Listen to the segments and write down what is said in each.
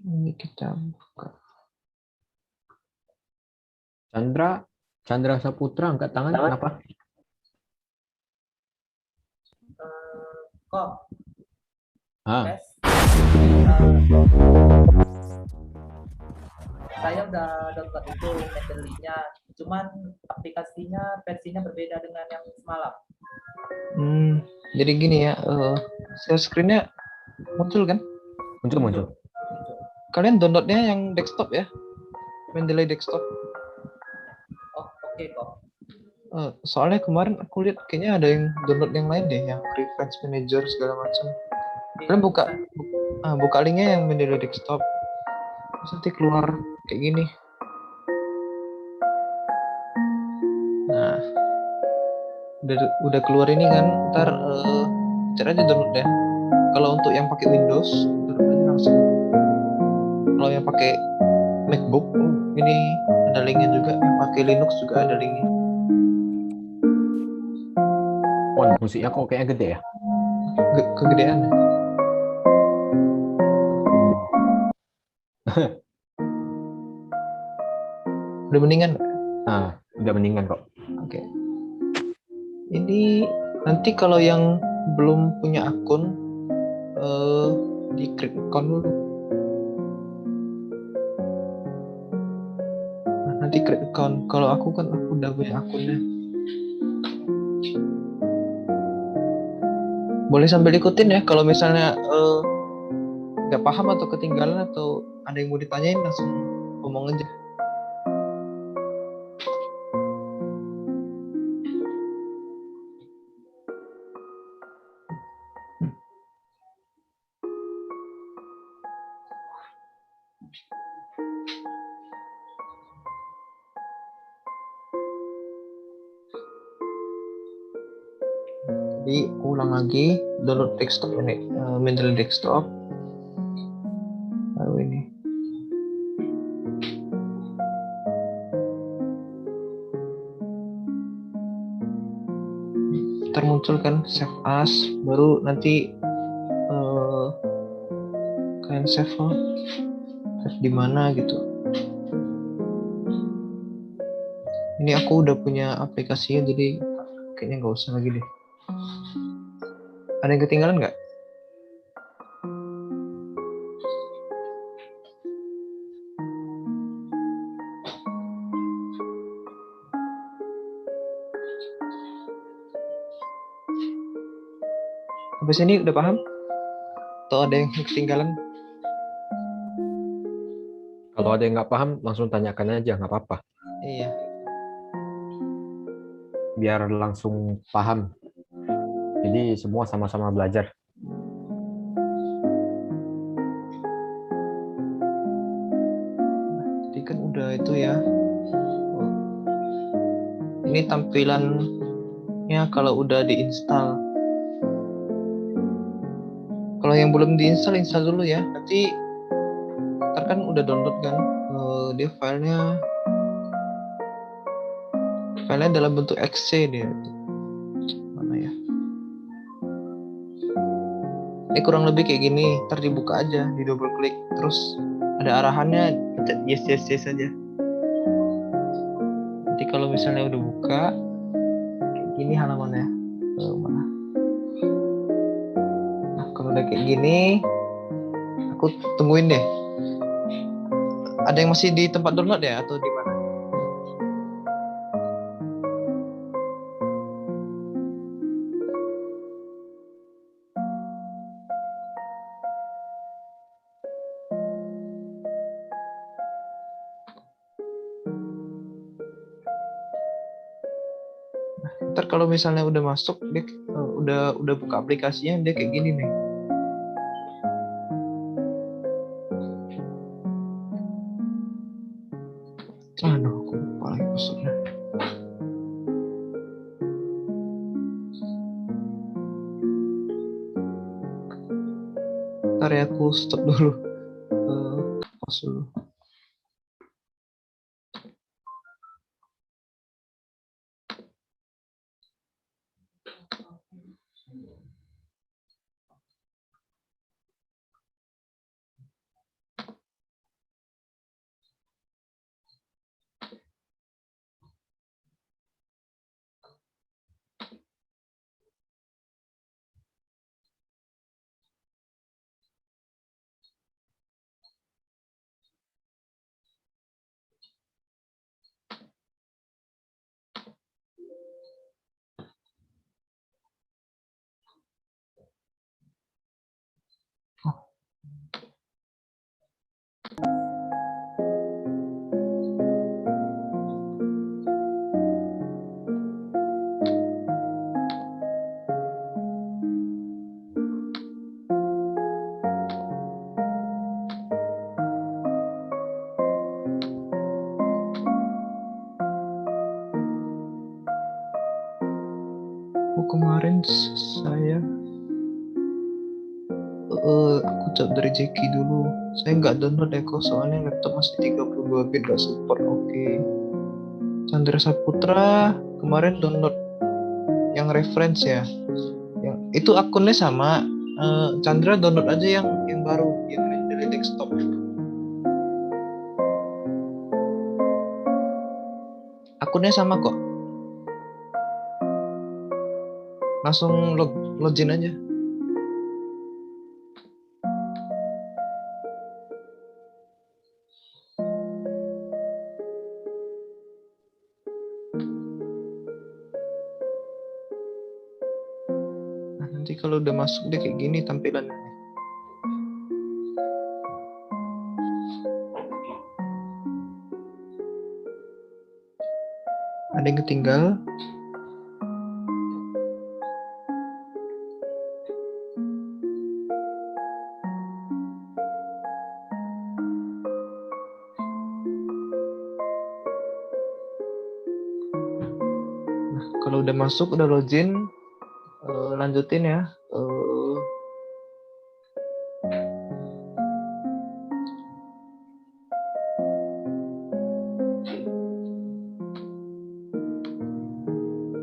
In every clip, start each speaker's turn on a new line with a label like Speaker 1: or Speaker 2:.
Speaker 1: Ini kita buka.
Speaker 2: Chandra Saputra angkat tangan kenapa?
Speaker 3: Kok
Speaker 2: Ah,
Speaker 3: saya udah download itu Mendeley-nya, cuman aplikasinya versinya berbeda dengan yang semalam.
Speaker 1: Jadi gini ya, share screen-nya muncul kan?
Speaker 2: muncul.
Speaker 1: Kalian downloadnya yang desktop ya, Mendeley desktop.
Speaker 3: Oh, oke kok.
Speaker 1: Soalnya kemarin aku lihat kayaknya ada yang download yang lain deh, yang Reference Manager segala macam. Kalian buka linknya yang Mendeley desktop, terus nanti keluar kayak gini. Nah, udah keluar ini kan, ntar cari aja download ya. Kalau untuk yang pakai Windows, download aja langsung. Kalau yang pakai MacBook, ini ada linknya juga. Yang pakai Linux juga ada linknya.
Speaker 2: Musiknya kok kayaknya gede ya?
Speaker 1: Kegedean. Udah mendingan?
Speaker 2: Udah mendingan kok.
Speaker 1: Oke. Ini nanti kalau yang belum punya akun, di create account dulu. Nah, nanti create account. Kalau aku kan aku udah punya akunnya. Boleh sambil ikutin ya. Kalau misalnya nggak paham atau ketinggalan atau ada yang mau ditanyain, langsung ngomong aja. Jadi ulang lagi, download desktop ini, Mendeley desktop. Lalu ini. Termuncul kan save as, baru nanti kalian save di mana gitu. Ini aku udah punya aplikasinya, jadi kayaknya nggak usah lagi deh. Ada yang ketinggalan nggak? Sampai sini udah paham? Atau ada yang ketinggalan?
Speaker 2: Kalau ada yang nggak paham, langsung tanyakan aja, nggak apa-apa.
Speaker 1: Iya.
Speaker 2: Biar langsung paham. Jadi semua sama-sama belajar.
Speaker 1: Jadi kan udah itu ya. Ini tampilannya kalau udah diinstal. Kalau yang belum diinstal, install dulu ya. Nanti ntar kan udah download kan, dia filenya dalam bentuk exe dia. Mana ya? Ini kurang lebih kayak gini. Ntar dibuka aja, di double klik, terus ada arahannya, pencet yes aja. Nanti kalau misalnya udah buka kayak gini halamannya, mana? Nah, kalau udah kayak gini, aku tungguin deh. Ada yang masih di tempat download ya atau di mana? Ntar kalau misalnya udah masuk, dia udah buka aplikasinya, dia kayak gini nih. Aduh, aku lupa lagi passwordnya. Ntar ya, aku stop dulu. Pause dulu. kemarin saya aku coba dari Jeki dulu. Saya nggak download Eko soalnya laptop masih 32 bit nggak support. Oke. Chandra Saputra kemarin download yang reference ya. Yang itu akunnya sama. Chandra download aja yang baru yang dari desktop. Akunnya sama kok. Langsung login aja. Nah, nanti kalau udah masuk dia kayak gini tampilannya. Ada yang ketinggal. Nah, kalau udah masuk, udah login, lanjutin ya.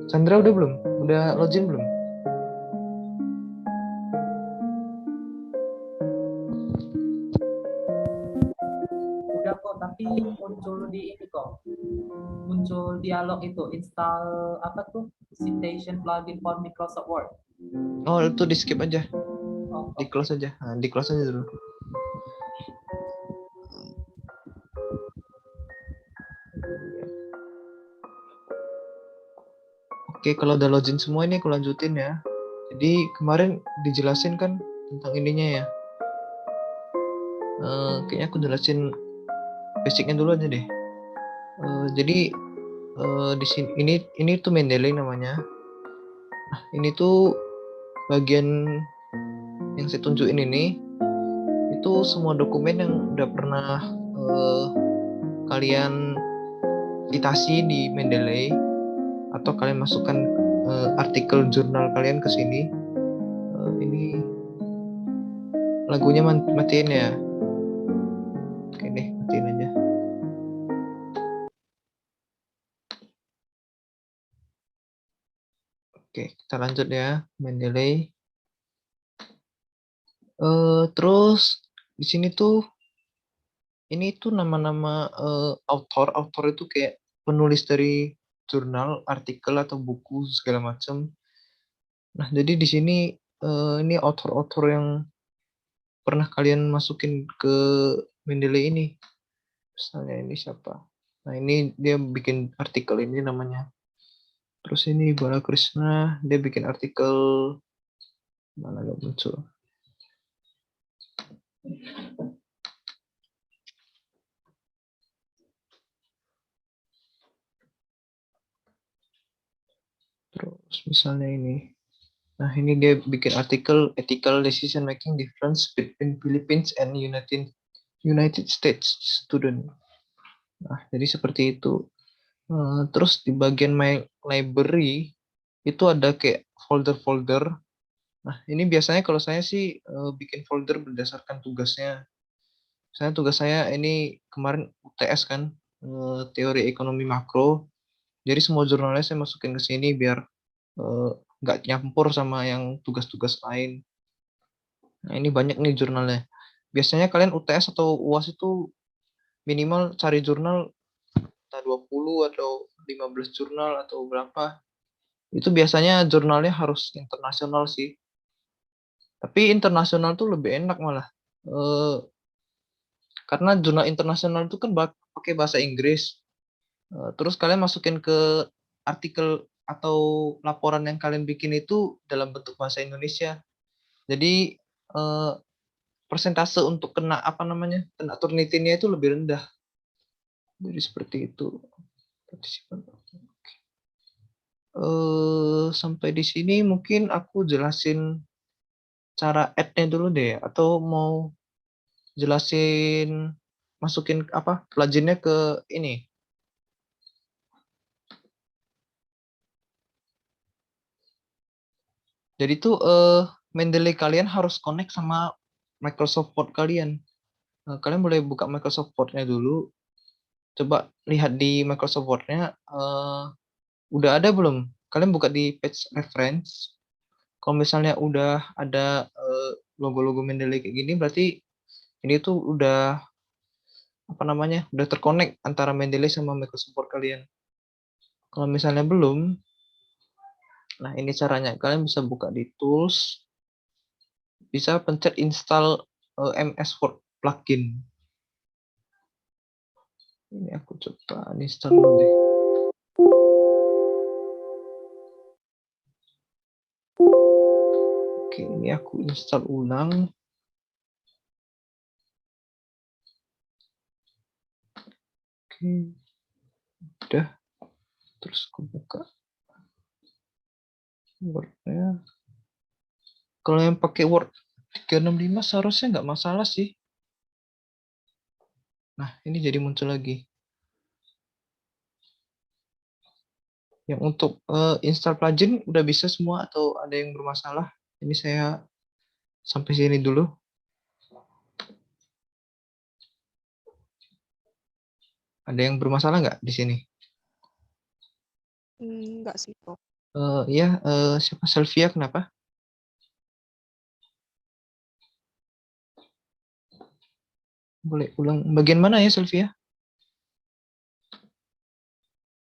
Speaker 1: Chandra udah belum? Udah login belum?
Speaker 3: Udah kok, tapi muncul di ini kok. Muncul dialog itu, install apa tuh? Citation plugin for Microsoft Word.
Speaker 1: Oh, itu di skip aja.
Speaker 3: Oh,
Speaker 1: Di close aja. Nah, di close aja dulu. Oke, kalau udah login semua ini aku lanjutin ya. Jadi kemarin dijelasin kan tentang ininya ya. Kayaknya aku jelasin basicnya dulu aja deh. Jadi di sini ini tuh Mendeley namanya. Nah, ini tuh bagian yang saya tunjukin ini itu semua dokumen yang udah pernah kalian citasi di Mendeley atau kalian masukkan artikel jurnal kalian ke sini. Ini lagunya matiin ya. Oke deh, matiin aja. Oke, kita lanjut ya, Mendeley. Terus di sini tuh ini tuh nama-nama author itu kayak penulis dari jurnal, artikel atau buku segala macam. Nah, jadi di sini ini author-author yang pernah kalian masukin ke Mendeley ini. Misalnya ini siapa? Nah, ini dia bikin artikel ini namanya. Terus ini Bala Krishna, dia bikin artikel mana gak muncul. Terus misalnya ini. Nah, ini dia bikin artikel Ethical Decision Making Difference Between Philippines and United States Student. Nah, jadi seperti itu. Terus di bagian My Library itu ada kayak folder-folder. Nah, ini biasanya kalau saya sih bikin folder berdasarkan tugasnya. Saya tugas saya ini kemarin UTS kan, teori ekonomi makro. Jadi semua jurnalnya saya masukin ke sini biar nggak nyampur sama yang tugas-tugas lain. Nah, ini banyak nih jurnalnya. Biasanya kalian UTS atau UAS itu minimal cari jurnal entah 20 atau 15 jurnal atau berapa. Itu biasanya jurnalnya harus internasional sih. Tapi internasional tuh lebih enak malah. Karena jurnal internasional itu kan pakai bahasa Inggris. Terus kalian masukin ke artikel atau laporan yang kalian bikin itu dalam bentuk bahasa Indonesia. Jadi persentase untuk kena kena Turnitin-nya itu lebih rendah. Jadi seperti itu. Sampai di sini mungkin aku jelasin cara add-nya dulu deh, atau mau jelasin masukin plugin-nya ke ini. Jadi tuh Mendeley kalian harus connect sama Microsoft Word kalian. Kalian boleh buka Microsoft Word-nya dulu. Coba lihat di Microsoft Word-nya udah ada belum? Kalian buka di page reference. Kalau misalnya udah ada logo-logo Mendeley kayak gini, berarti ini tuh udah apa namanya? Udah terkonek antara Mendeley sama Microsoft Word kalian. Kalau misalnya belum, nah ini caranya. Kalian bisa buka di tools, bisa pencet install MS Word plugin. Ini aku coba install dulu deh. Oke, ini aku install ulang. Oke, udah. Terus aku buka Word-nya. Kalau yang pakai Word 365 seharusnya nggak masalah sih. Nah, ini jadi muncul lagi. Yang untuk install plugin udah bisa semua atau ada yang bermasalah? Ini saya sampai sini dulu. Ada yang bermasalah nggak di sini?
Speaker 4: Enggak sih kok.
Speaker 1: Ya, siapa Selvia kenapa? Boleh ulang bagian mana ya Selvia?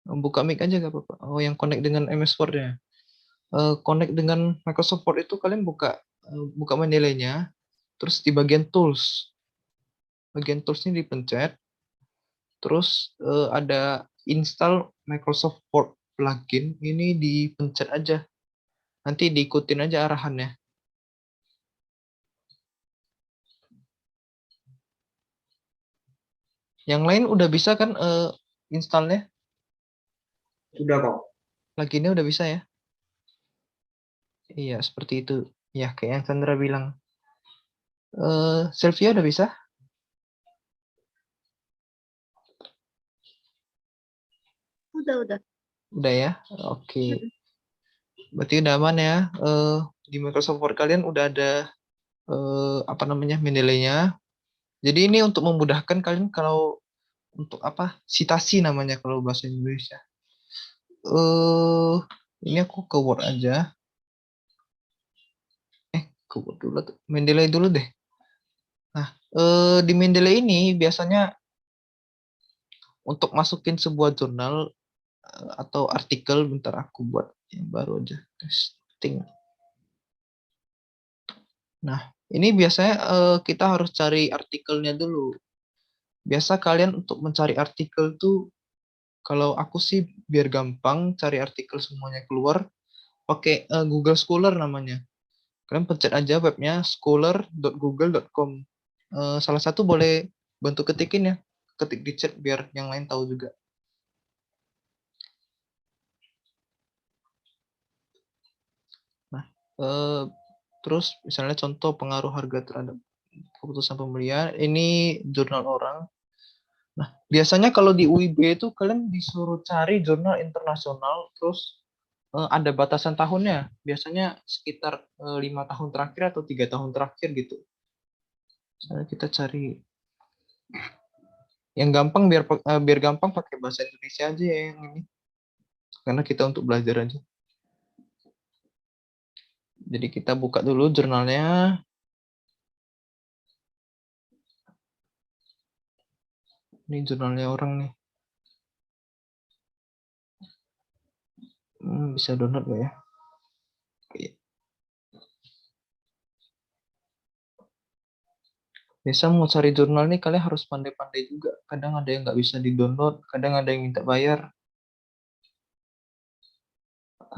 Speaker 1: Buka mic aja gak apa-apa. Oh, yang connect dengan MS Word-nya. Connect dengan Microsoft Word itu kalian buka Mendeley-nya, terus di bagian tools. Bagian tools ini dipencet, terus ada install Microsoft Word plugin, ini dipencet aja. Nanti diikutin aja arahannya. Yang lain udah bisa kan installnya?
Speaker 5: Udah kok.
Speaker 1: Pluginnya udah bisa ya? Iya, seperti itu. Ya, kayak yang Sandra bilang. Selvia udah bisa?
Speaker 4: Udah.
Speaker 1: Udah ya? Oke. Berarti udah aman ya. Di Microsoft Word kalian udah ada apa namanya Mendeley-nya. Jadi ini untuk memudahkan kalian kalau untuk apa citasi namanya kalau bahasa Indonesia. Ini aku ke Word aja. Ke Word dulu tuh. Mendeley dulu deh. Nah, di Mendeley ini biasanya untuk masukin sebuah jurnal atau artikel, bentar aku buat yang baru aja testing. Nah, ini biasanya kita harus cari artikelnya dulu. Biasa kalian untuk mencari artikel tuh, kalau aku sih biar gampang cari artikel semuanya keluar, pakai Google Scholar namanya. Kalian pencet aja webnya scholar.google.com. Salah satu boleh bantu ketikin ya, ketik di chat biar yang lain tahu juga. Nah, terus misalnya contoh pengaruh harga terhadap keputusan pembelian, ini jurnal orang. Nah, biasanya kalau di UIB itu kalian disuruh cari jurnal internasional, terus ada batasan tahunnya. Biasanya sekitar 5 tahun terakhir atau 3 tahun terakhir gitu. Misalnya kita cari yang gampang biar gampang pakai bahasa Indonesia aja ya yang ini. Karena kita untuk belajar aja. Jadi kita buka dulu jurnalnya. Ini jurnalnya orang nih. Bisa download nggak ya? Oke. Biasa mau cari jurnal nih kalian harus pandai-pandai juga. Kadang ada yang nggak bisa di-download, kadang ada yang minta bayar.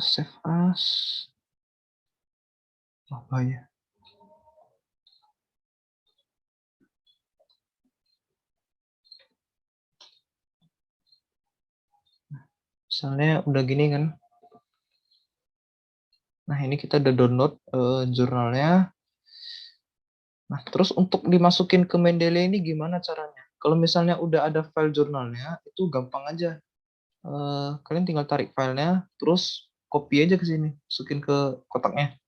Speaker 1: Save as. Apa ya? Misalnya udah gini kan. Nah, ini kita udah download jurnalnya. Nah, terus untuk dimasukin ke Mendeley ini gimana caranya? Kalau misalnya udah ada file jurnalnya, itu gampang aja. Kalian tinggal tarik filenya, terus copy aja ke sini, masukin ke kotaknya.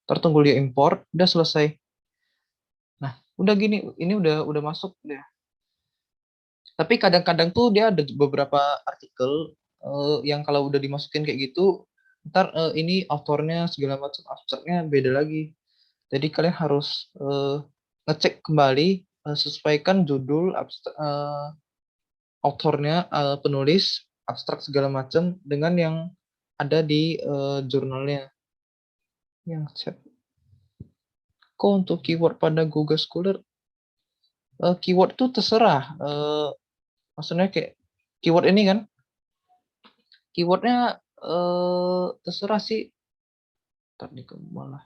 Speaker 1: Ntar tunggu dia import, udah selesai. Nah, udah gini, ini udah masuk deh. Tapi kadang-kadang tuh dia ada beberapa artikel yang kalau udah dimasukin kayak gitu, ntar ini autornya segala macam abstraknya beda lagi. Jadi kalian harus ngecek kembali, sesuaikan judul, autornya, penulis, abstrak segala macam dengan yang ada di jurnalnya. Yang chat. Kok untuk keyword pada Google Scholar, keyword tuh terserah. Maksudnya kayak keyword ini kan, keywordnya terserah sih. Tadi malah.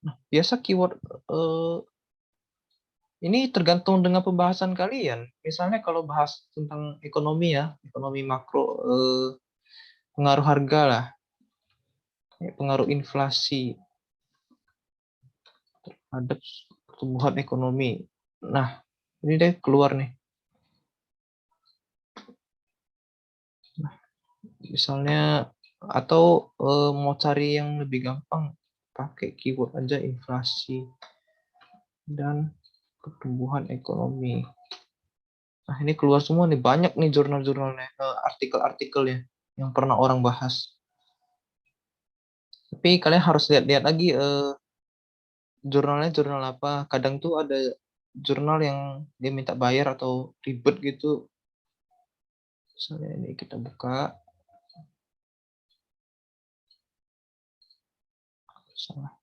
Speaker 1: Nah, biasa keyword ini tergantung dengan pembahasan kalian. Misalnya kalau bahas tentang ekonomi ya, ekonomi makro, pengaruh harga lah, pengaruh inflasi terhadap pertumbuhan ekonomi. Nah, ini deh keluar nih. Nah, misalnya atau mau cari yang lebih gampang, pakai keyword aja inflasi dan pertumbuhan ekonomi. Nah, ini keluar semua nih, banyak nih jurnal-jurnalnya, artikel-artikelnya yang pernah orang bahas. Tapi kalian harus lihat-lihat lagi jurnalnya jurnal apa. Kadang tuh ada jurnal yang dia minta bayar atau ribet gitu. Misalnya ini kita buka. Salah.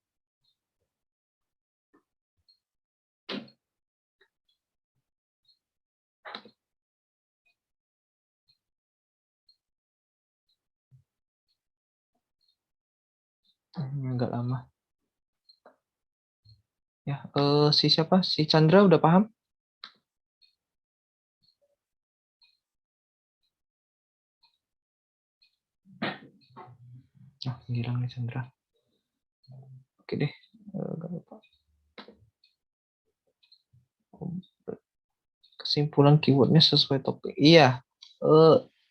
Speaker 1: Ini agak lama. Ya, si siapa? Si Chandra udah paham? Nah, hilang nih Chandra. Oke deh, gak lupa. Kesimpulan keywordnya sesuai topik. Iya,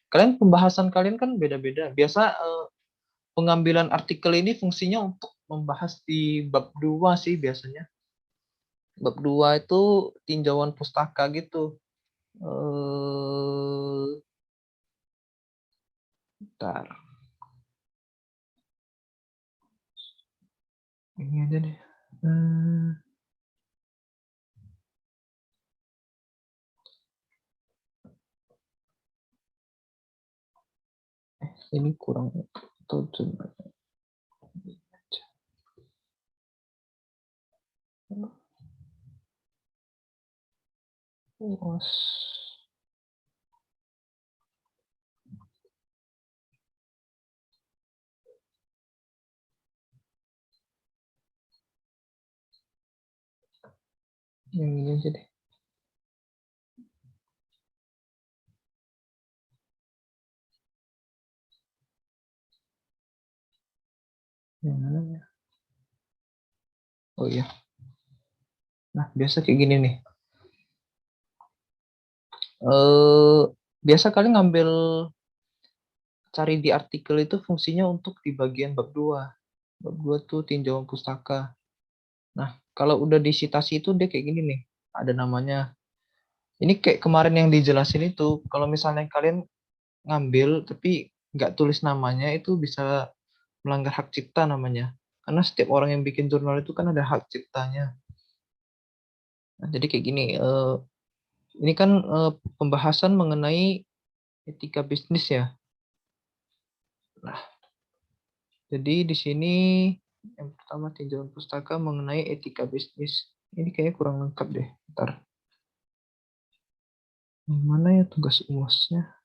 Speaker 1: kalian pembahasan kalian kan beda-beda. Biasa pengambilan artikel ini fungsinya untuk membahas di bab 2 sih biasanya. Bab 2 itu tinjauan pustaka gitu. Bentar. Ini aja deh. Ini kurang atau cuma yang ini aja deh. Yang mana ya? Oh iya. Nah, biasa kayak gini nih. Biasa kalian ngambil cari di artikel itu fungsinya untuk di bagian bab 2. Bab 2 tuh tinjauan pustaka. Nah, kalau udah di citasi itu dia kayak gini nih. Ada namanya. Ini kayak kemarin yang dijelasin itu. Kalau misalnya kalian ngambil tapi nggak tulis namanya, itu bisa melanggar hak cipta namanya. Karena setiap orang yang bikin jurnal itu kan ada hak ciptanya. Nah, jadi kayak gini. Ini kan pembahasan mengenai etika bisnis ya. Nah, jadi di sini yang pertama tinjauan pustaka mengenai etika bisnis. Ini kayaknya kurang lengkap deh. Ntar. Mana ya tugas UASnya?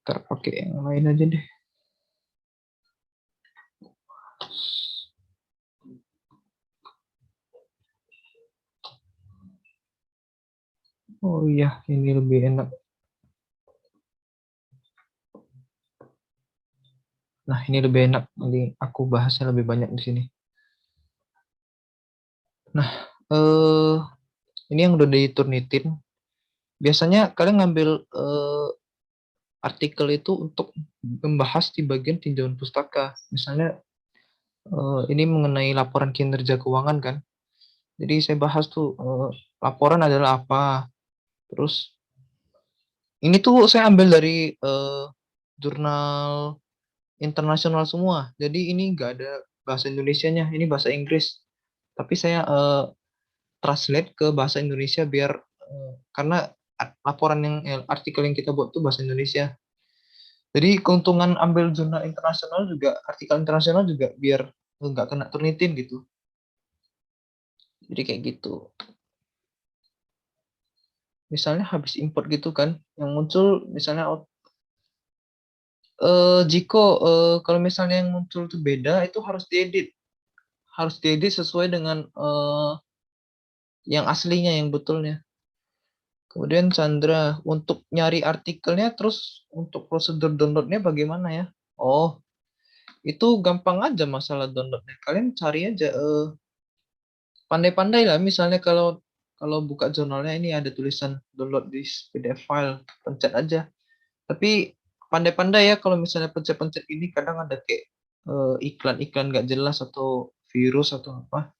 Speaker 1: Ntar pakai yang lain aja deh. Oh iya, ini lebih enak. Nah, ini lebih enak. Nanti aku bahasnya lebih banyak di sini. eh ini yang udah diturnitin. Biasanya kalian ngambil artikel itu untuk membahas di bagian tinjauan pustaka. Misalnya ini mengenai laporan kinerja keuangan kan. Jadi saya bahas tuh laporan adalah apa. Terus ini tuh saya ambil dari jurnal internasional semua. Jadi ini nggak ada bahasa Indonesianya, ini bahasa Inggris. Tapi saya translate ke bahasa Indonesia biar karena laporan yang artikel yang kita buat tuh bahasa Indonesia. Jadi keuntungan ambil jurnal internasional juga, artikel internasional juga biar nggak kena turnitin gitu. Jadi kayak gitu. Misalnya habis import gitu kan, yang muncul misalnya Jiko kalau misalnya yang muncul tuh beda itu harus diedit sesuai dengan yang aslinya yang betulnya. Kemudian Chandra untuk nyari artikelnya terus untuk prosedur downloadnya bagaimana ya? Oh, itu gampang aja masalah downloadnya. Kalian cari aja pandai-pandai lah. Misalnya kalau buka jurnalnya ini ada tulisan download this PDF file, pencet aja. Tapi pandai-pandai ya kalau misalnya pencet-pencet ini kadang ada kayak iklan-iklan nggak jelas atau virus atau apa.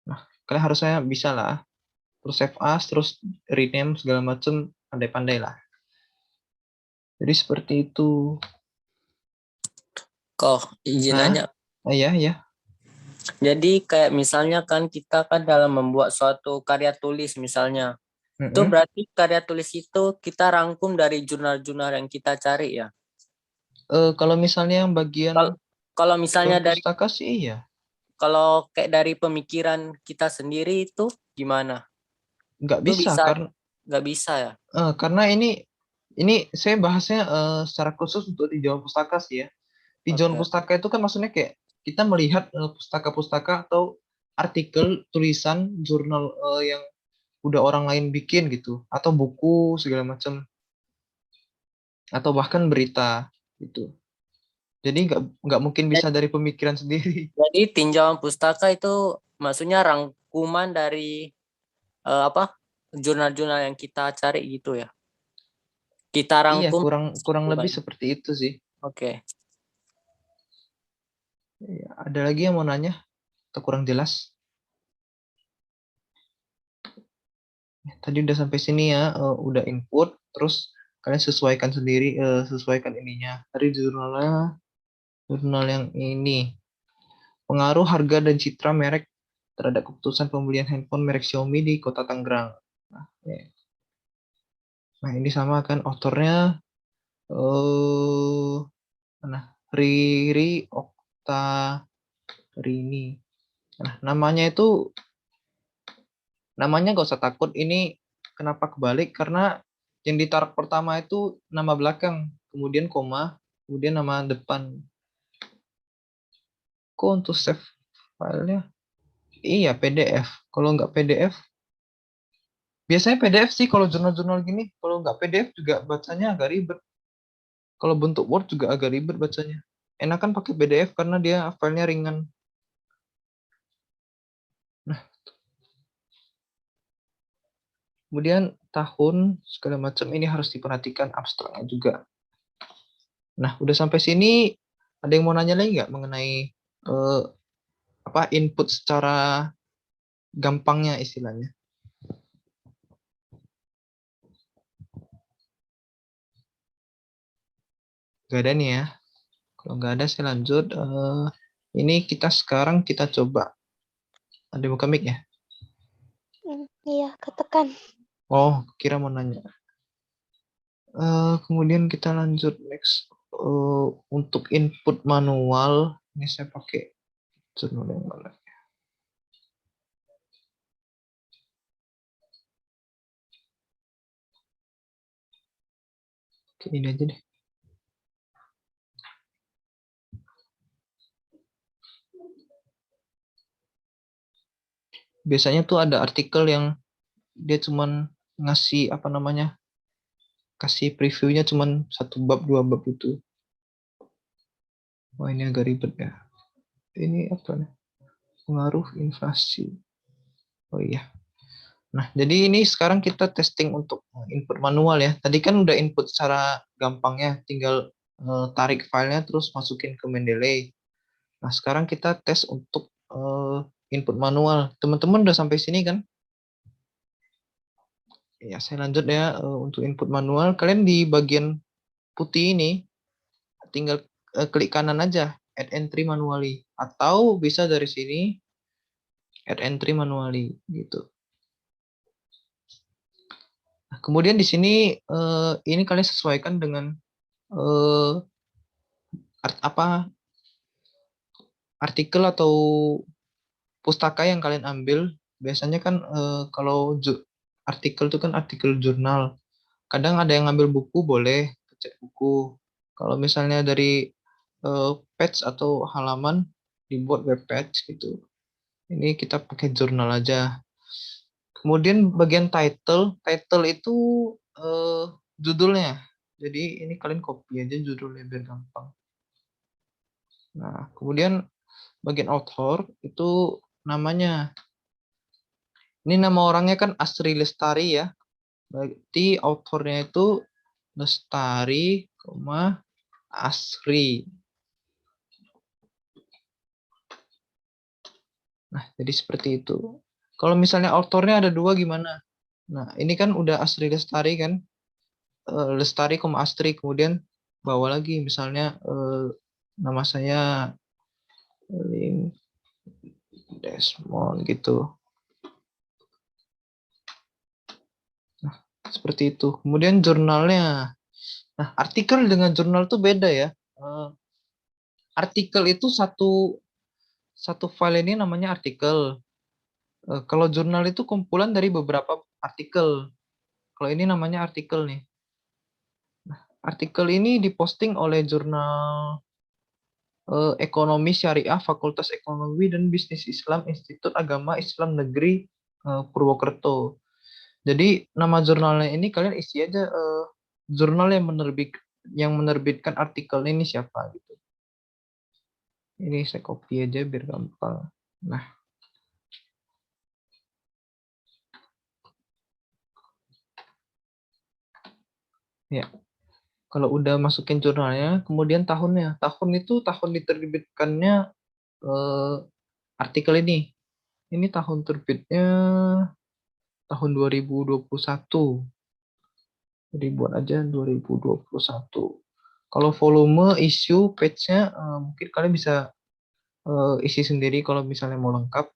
Speaker 1: Nah, kalian harusnya bisa lah. Terus save as, terus rename segala macam, pandai-pandai lah. Jadi seperti itu.
Speaker 6: Kok izin
Speaker 1: Hah?
Speaker 6: nanya.
Speaker 1: Ya, ya.
Speaker 6: Jadi kayak misalnya kan kita kan dalam membuat suatu karya tulis misalnya. Itu berarti karya tulis itu kita rangkum dari jurnal-jurnal yang kita cari ya.
Speaker 1: Kalau misalnya yang bagian
Speaker 6: Kalau misalnya dari
Speaker 1: pustaka sih iya.
Speaker 6: kalau kayak dari pemikiran kita sendiri itu gimana?
Speaker 1: Nggak
Speaker 6: Itu
Speaker 1: bisa
Speaker 6: nggak bisa ya.
Speaker 1: karena ini saya bahasnya secara khusus untuk tinjauan pustaka sih ya. Tinjauan
Speaker 6: Oke.
Speaker 1: pustaka itu kan maksudnya kayak kita melihat pustaka-pustaka atau artikel tulisan jurnal yang udah orang lain bikin gitu, atau buku segala macam, atau bahkan berita gitu. Jadi nggak mungkin bisa dari pemikiran sendiri.
Speaker 6: Jadi tinjauan pustaka itu maksudnya rangkuman dari jurnal-jurnal yang kita cari gitu ya. Kita
Speaker 1: Iya,
Speaker 6: rangkum.
Speaker 1: kurang lebih seperti itu sih.
Speaker 6: Oke.
Speaker 1: Iya, ada lagi yang mau nanya atau kurang jelas? Tadi udah sampai sini ya, udah input, terus kalian sesuaikan sendiri, sesuaikan ininya. Tadi jurnal yang ini. Pengaruh harga dan citra merek terhadap keputusan pembelian handphone merek Xiaomi di Kota Tangerang. Nah, ya. Nah, ini sama kan autornya Riri Okta Rini. Nah, namanya nggak usah takut, ini kenapa kebalik karena yang ditaruh pertama itu nama belakang, kemudian koma, kemudian nama depan. Kok untuk save filenya? Iya, PDF. Kalau nggak PDF, biasanya PDF sih kalau jurnal-jurnal gini. Kalau nggak PDF juga bacanya agak ribet. Kalau bentuk Word juga agak ribet bacanya. Enakan pakai PDF karena dia filenya ringan. Nah, kemudian tahun segala macam ini harus diperhatikan abstraknya juga. Nah, udah sampai sini ada yang mau nanya lagi nggak mengenai input secara gampangnya istilahnya? Gak ada nih ya. Kalau nggak ada saya lanjut. Ini sekarang kita coba. Ada yang buka mic ya?
Speaker 4: Iya, ketekan.
Speaker 1: Oh, kira mau nanya. Kemudian kita lanjut next. Untuk input manual, ini saya pakai jurnal yang mana? Oke, ini aja deh. Biasanya tuh ada artikel yang dia cuman ngasih kasih previewnya cuman 1 bab 2 bab itu. Wah, ini agak ribet ya. Ini apa nih? Pengaruh inflasi. Oh iya. Nah, jadi ini sekarang kita testing untuk input manual ya. Tadi kan udah input secara gampangnya, tinggal tarik filenya terus masukin ke Mendeley. Nah, sekarang kita tes untuk input manual. Teman-teman udah sampai sini kan? Ya, saya lanjut ya untuk input manual. Kalian di bagian putih ini tinggal klik kanan aja, add entry manually, atau bisa dari sini add entry manually gitu. Nah, kemudian di sini ini kalian sesuaikan dengan artikel atau pustaka yang kalian ambil. Biasanya kan kalau artikel itu kan artikel jurnal. Kadang ada yang ngambil buku boleh cek buku. Kalau misalnya dari page atau halaman dibuat web page gitu. Ini kita pakai jurnal aja. Kemudian bagian title itu judulnya. Jadi ini kalian copy aja judulnya biar gampang. Nah, kemudian bagian author itu namanya. Ini nama orangnya kan Asri Lestari ya. Berarti authornya itu Lestari, Asri. Nah, jadi seperti itu. Kalau misalnya authornya ada dua gimana? Nah, ini kan udah Asri Lestari kan. Lestari, Asri. Kemudian bawa lagi misalnya nama saya Link Desmond gitu. Nah, seperti itu. Kemudian jurnalnya. Nah, artikel dengan jurnal itu beda ya. Artikel itu satu file ini namanya artikel. Kalau jurnal itu kumpulan dari beberapa artikel. Kalau ini namanya artikel nih. Nah, artikel ini diposting oleh jurnal Ekonomi Syariah Fakultas Ekonomi dan Bisnis Islam Institut Agama Islam Negeri Purwokerto. Jadi nama jurnalnya ini kalian isi aja jurnal yang menerbitkan artikel ini siapa gitu. Ini saya copy aja biar gampang. Nah, ya. Kalau udah masukin jurnalnya, kemudian tahunnya. Tahun itu tahun diterbitkannya artikel ini. Ini tahun terbitnya tahun 2021. Jadi buat aja 2021. Kalau volume, issue, page-nya mungkin kalian bisa isi sendiri kalau misalnya mau lengkap.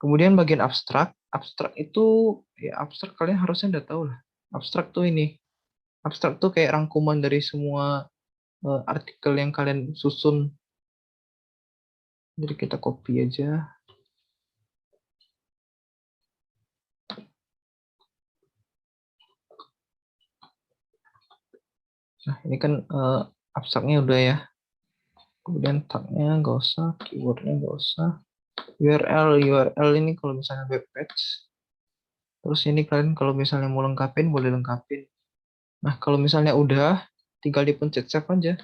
Speaker 1: Kemudian bagian abstrak. Abstrak itu, ya abstrak kalian harusnya udah tahu lah. Abstrak tuh ini. Abstrak tuh kayak rangkuman dari semua artikel yang kalian susun. Jadi kita copy aja. Nah, ini kan abstraknya udah ya. Kemudian tagnya nggak usah, keywordnya nggak usah. URL ini kalau misalnya web page. Terus ini kalian kalau misalnya mau lengkapin, boleh lengkapin. Nah, kalau misalnya udah, tinggal dipencet save aja.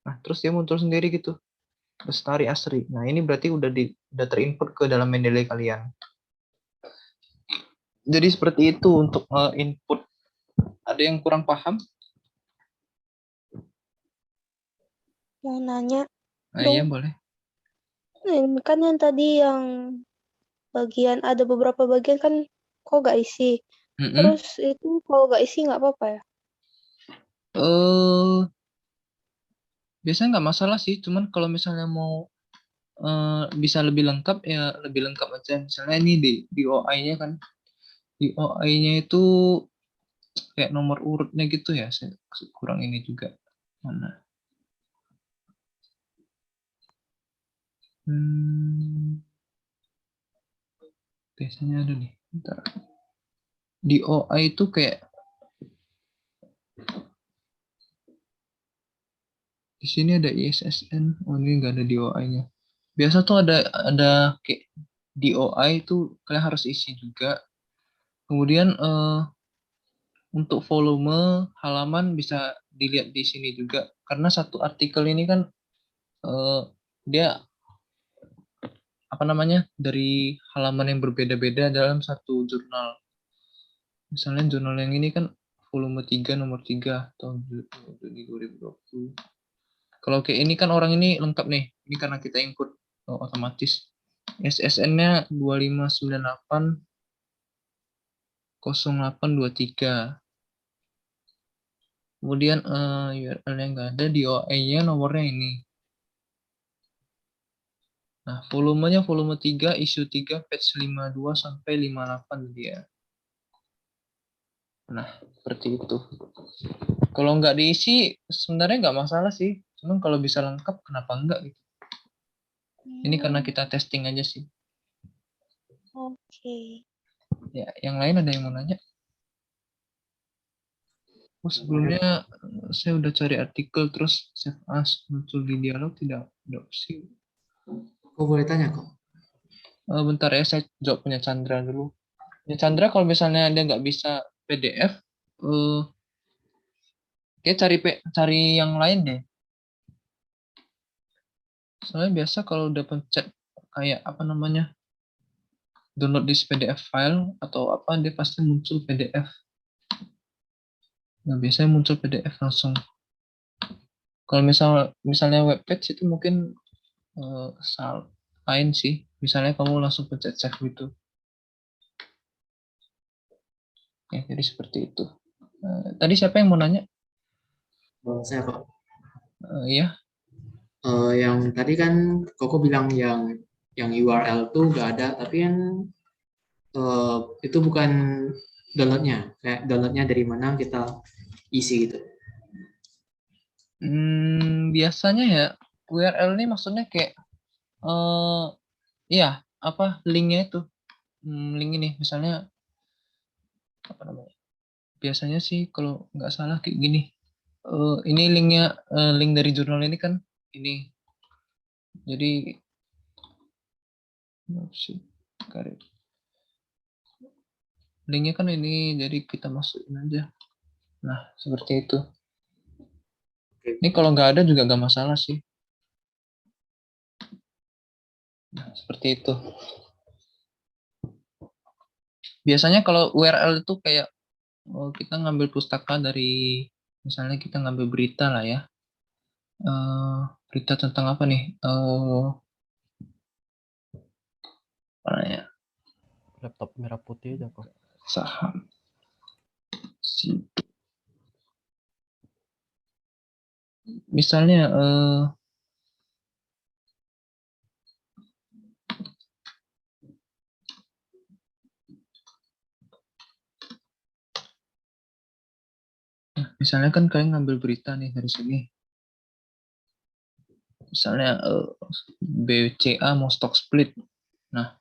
Speaker 1: Nah, terus dia muncul sendiri gitu. Lestari Asri. Nah, ini berarti udah terinput ke dalam Mendeley kalian. Jadi seperti itu untuk input. Ada yang kurang paham?
Speaker 4: Mau nanya,
Speaker 1: Nah, iya boleh.
Speaker 4: kan yang tadi yang bagian ada beberapa bagian kan kok gak isi. Terus itu kalau gak isi nggak apa-apa ya?
Speaker 1: Biasanya nggak masalah sih. Cuman kalau misalnya mau bisa lebih lengkap ya lebih lengkap aja. Misalnya ini di OI-nya kan. Di OI-nya itu kayak nomor urutnya gitu ya. Saya kurang ini juga. Mana? Biasanya ada nih. Bentar. Di OI itu kayak di sini ada ISSN. Oh, ini nggak ada di OI-nya. Biasa tuh ada kayak di OI itu kalian harus isi juga. Kemudian untuk volume halaman bisa dilihat di sini juga karena satu artikel ini kan dia apa namanya, dari halaman yang berbeda-beda dalam satu jurnal. Misalnya jurnal yang ini kan volume 3 nomor 3 tahun 2020. Kalau kayak ini kan orang ini lengkap nih. Ini karena kita input otomatis. SSN-nya 2598 0823. Kemudian URL yang nggak ada, di OE-nya nomornya ini. Nah, volumenya volume 3, issue 3, page 52 sampai 58 dia. Nah, seperti itu. Kalau nggak diisi, sebenarnya nggak masalah sih. Cuman kalau bisa lengkap, kenapa enggak gitu. Ini karena kita testing aja sih.
Speaker 4: Oke.
Speaker 1: Ya, yang lain ada yang mau nanya? Oh, sebelumnya saya udah cari artikel, terus save as, muncul di dialog, tidak ada opsi.
Speaker 5: Kok boleh tanya kok?
Speaker 1: Bentar ya, saya jawab punya Chandra dulu. Ya, Chandra kalau misalnya dia nggak bisa PDF, kayak cari yang lain deh. Soalnya biasa kalau udah pencet kayak apa namanya, download this PDF file atau apa, dia pasti muncul PDF. Nah, biasanya muncul PDF langsung. Kalau misalnya web page itu mungkin lain sih. Misalnya kamu langsung pencet save gitu. Ya, jadi seperti itu. Tadi siapa yang mau nanya?
Speaker 5: Saya kok.
Speaker 1: Iya.
Speaker 5: Yang tadi kan Koko bilang yang URL tuh nggak ada, tapi kan itu bukan downloadnya. Kayak downloadnya dari mana kita isi gitu.
Speaker 1: Biasanya ya URL ini maksudnya kayak iya, apa linknya itu. Link ini misalnya apa namanya? Biasanya sih kalau nggak salah kayak gini. Ini linknya, link dari jurnal ini kan ini. Jadi linknya kan ini, jadi kita masukin aja. Nah, seperti itu. Ini kalau nggak ada juga nggak masalah sih. Nah, seperti itu. Biasanya kalau URL itu kayak kita ngambil pustaka dari, misalnya kita ngambil berita lah ya. Berita tentang apa nih? Apa ya?
Speaker 2: Laptop merah putih aja kok.
Speaker 1: Saham. Misalnya misalnya kan kalian ngambil berita nih dari sini. Misalnya BCA mau stock split. Nah,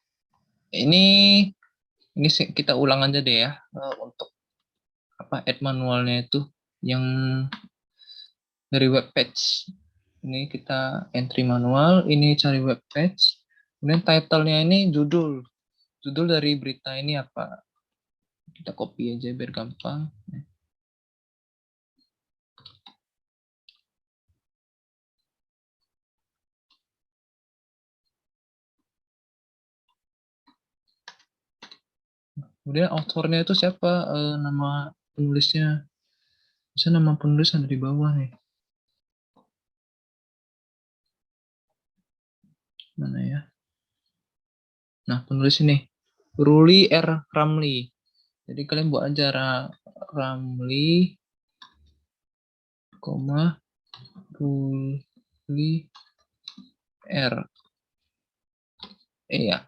Speaker 1: ini kita ulang aja deh ya, untuk apa add manualnya itu yang dari web page. Ini kita entry manual, ini cari web page. Kemudian title-nya ini judul dari berita ini apa. Kita copy aja biar gampang. Kemudian authornya itu siapa, nama penulisnya. Bisa nama penulis ada di bawah nih. Mana ya? Nah, penulis ini Ruli R. Ramli. Jadi kalian buat aja Ramli, Ruli R. Iya.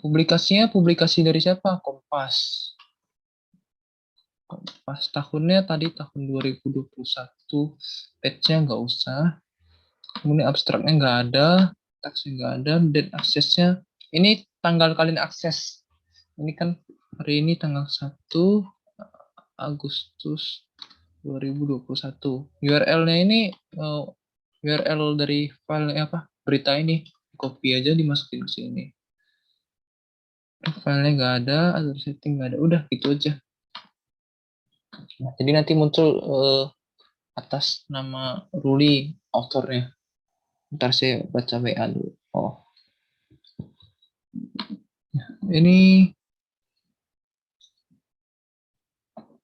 Speaker 1: Publikasinya publikasi dari siapa? Kompas. Kompas tahunnya tadi tahun 2021. Page-nya nggak usah. Kemudian abstraknya nggak ada. Teksnya nggak ada. Date aksesnya. Ini tanggal kalian akses. Ini kan hari ini tanggal 1 Agustus 2021. URL-nya ini URL dari file apa? Berita ini. Copy aja dimasukin ke sini. Filenya nggak ada, other setting nggak ada, udah gitu aja. Nah, jadi nanti muncul atas nama Ruli authornya. Ntar saya baca WA dulu. Oh, Ini,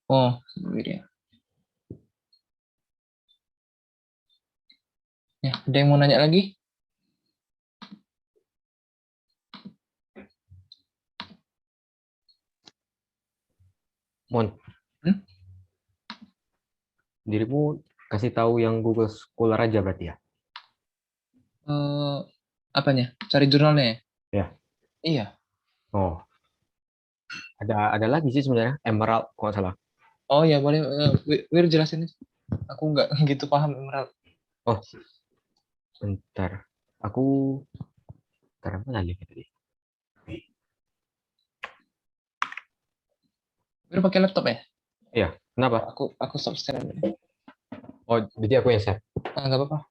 Speaker 1: oh, ini dia. Ya, ada yang mau nanya lagi?
Speaker 2: Mon,
Speaker 1: Hmm?
Speaker 2: dirimu kasih tahu yang Google Scholar aja berarti ya?
Speaker 1: Apanya? Cari jurnalnya ya?
Speaker 2: Ya.
Speaker 1: Iya.
Speaker 2: Oh, ada lagi sih sebenarnya, Emerald kalau nggak salah.
Speaker 1: Oh ya boleh. Wir jelasin aja. Aku nggak gitu paham Emerald.
Speaker 2: Oh, bentar. Aku sekarang mana lagi tadi?
Speaker 1: Wir pakai laptop ya?
Speaker 2: Iya, kenapa?
Speaker 1: Aku stop share aja.
Speaker 2: Oh, jadi aku yang share.
Speaker 1: Nggak apa-apa.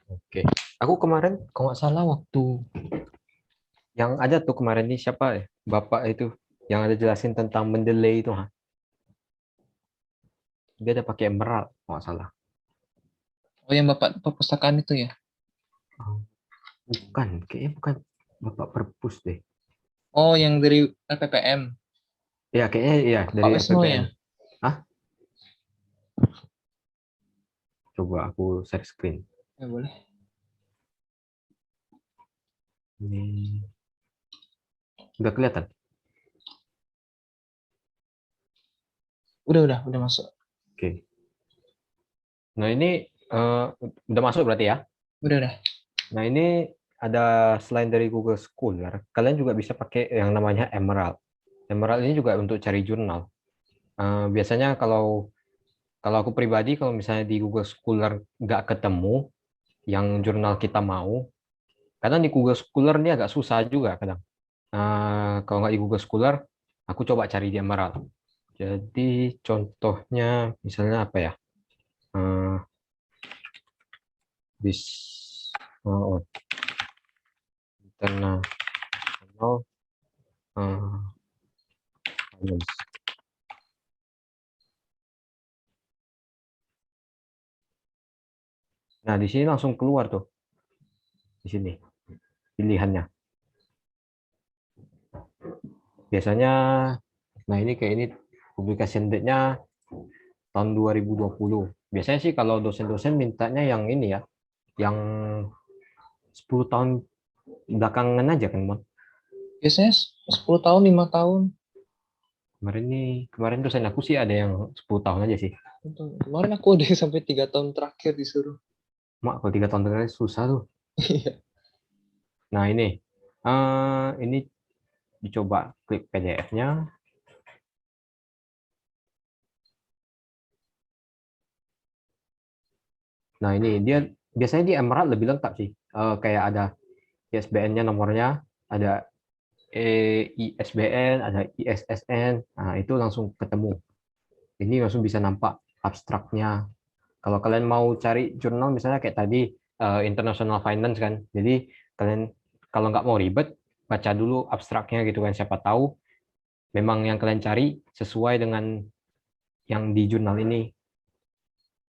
Speaker 2: Oke. Aku kemarin kalau nggak salah waktu yang ada tuh kemarin nih siapa ya? Bapak itu yang ada jelasin tentang mendelay itu, ha? Dia ada pakai Emerald kalau nggak salah.
Speaker 1: Oh yang Bapak perpustakaan itu ya?
Speaker 2: Oh, bukan, kayaknya bukan Bapak Perpus deh.
Speaker 1: Oh yang dari LPPM.
Speaker 2: Ya, kayaknya iya
Speaker 1: Pak
Speaker 2: dari
Speaker 1: Wisnu
Speaker 2: FPPM.
Speaker 1: ya?
Speaker 2: Hah? Coba aku share screen.
Speaker 1: Ya boleh.
Speaker 2: Ini udah kelihatan.
Speaker 1: Udah masuk.
Speaker 2: Oke. Nah, ini udah masuk berarti ya?
Speaker 1: Udah.
Speaker 2: Nah, ini ada selain dari Google Scholar, kalian juga bisa pakai yang namanya Emerald. Emerald ini juga untuk cari jurnal. Biasanya kalau aku pribadi, kalau misalnya di Google Scholar nggak ketemu yang jurnal kita mau, kadang di Google Scholar ini agak susah juga kadang. Kalau nggak di Google Scholar, aku coba cari di Emerald. Jadi contohnya misalnya apa ya? Eh, bis oh, international finance. Nah, di sini langsung keluar tuh. Di sini pilihannya. Biasanya, nah ini kayak ini publication date-nya tahun 2020. Biasanya sih kalau dosen-dosen mintanya yang ini ya, yang 10 tahun belakangan aja kan, Mon.
Speaker 1: Biasanya 10 tahun, 5 tahun.
Speaker 2: Kemarin dosen aku sih ada yang 10 tahun aja sih.
Speaker 1: Kemarin aku udah sampai 3 tahun terakhir disuruh.
Speaker 2: Mak, kalau 3 tahun terakhir susah tuh.
Speaker 1: Iya.
Speaker 2: Nah, ini dicoba klik PDF-nya. Nah, ini dia biasanya di Emerald lebih lengkap sih. Kayak ada ISBN-nya, nomornya, ada ISBN, ada ISSN. Nah, itu langsung ketemu. Ini langsung bisa nampak abstraknya. Kalau kalian mau cari jurnal misalnya kayak tadi International Finance kan. Jadi kalian kalau nggak mau ribet, baca dulu abstraknya gitu kan. Siapa tahu memang yang kalian cari sesuai dengan yang di jurnal ini.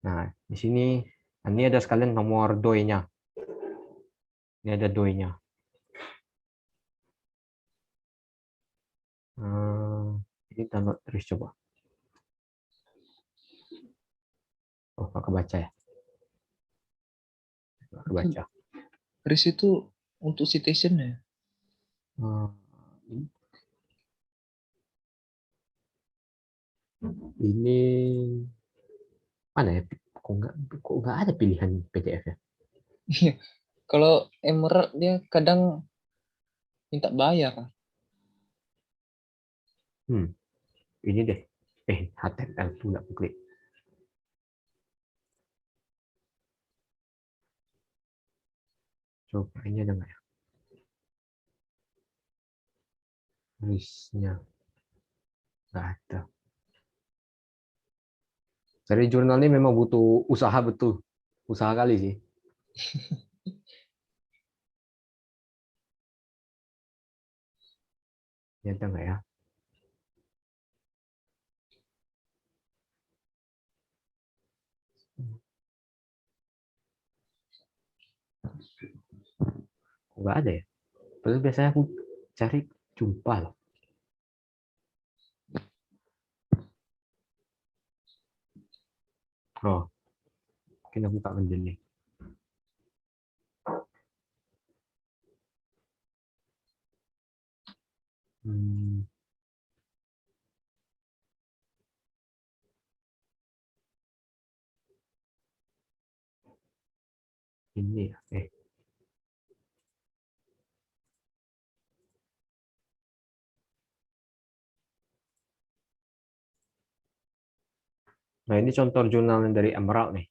Speaker 2: Nah, di sini ini ada sekalian nomor DOI-nya. Ini ada DOI-nya. Ini download terus coba. Oh, nggak kebaca ya? Nggak kebaca.
Speaker 1: Risk itu untuk citation ya?
Speaker 2: Ini mana ya? Kok nggak ada pilihan PDF ya?
Speaker 1: Iya. Kalau Emerald dia kadang minta bayar.
Speaker 2: Ini deh. HTML pula aku klik. Coba ini ada nggak ya? Listnya nggak ada. Cari jurnal ini memang butuh usaha betul. Usaha kali sih. Ini ada nggak ya? Nggak ada ya? Padahal biasanya aku cari Jumpa loh. Oh, mungkin aku buka menjadi. Ini ya. Nah, ini contoh jurnal dari Emerald nih.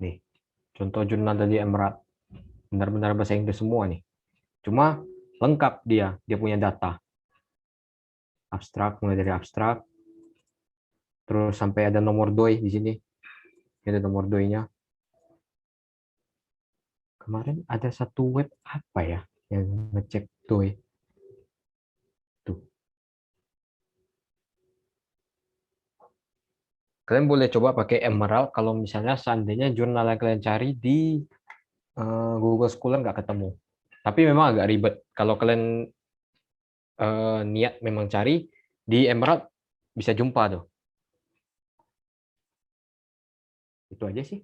Speaker 2: Nih, contoh jurnal dari Emerald. Benar-benar bahasa Inggris semua nih. Cuma lengkap dia punya data. Abstrak, mulai dari abstrak. Terus sampai ada nomor doi di sini. Ini ada nomor doi-nya. Kemarin ada satu web apa ya yang ngecek doi. Tuh. Kalian boleh coba pakai Emerald kalau misalnya seandainya jurnal yang kalian cari di Google Scholar nggak ketemu. Tapi memang agak ribet. Kalau kalian niat memang cari, di Emerald bisa jumpa tuh. Itu aja sih.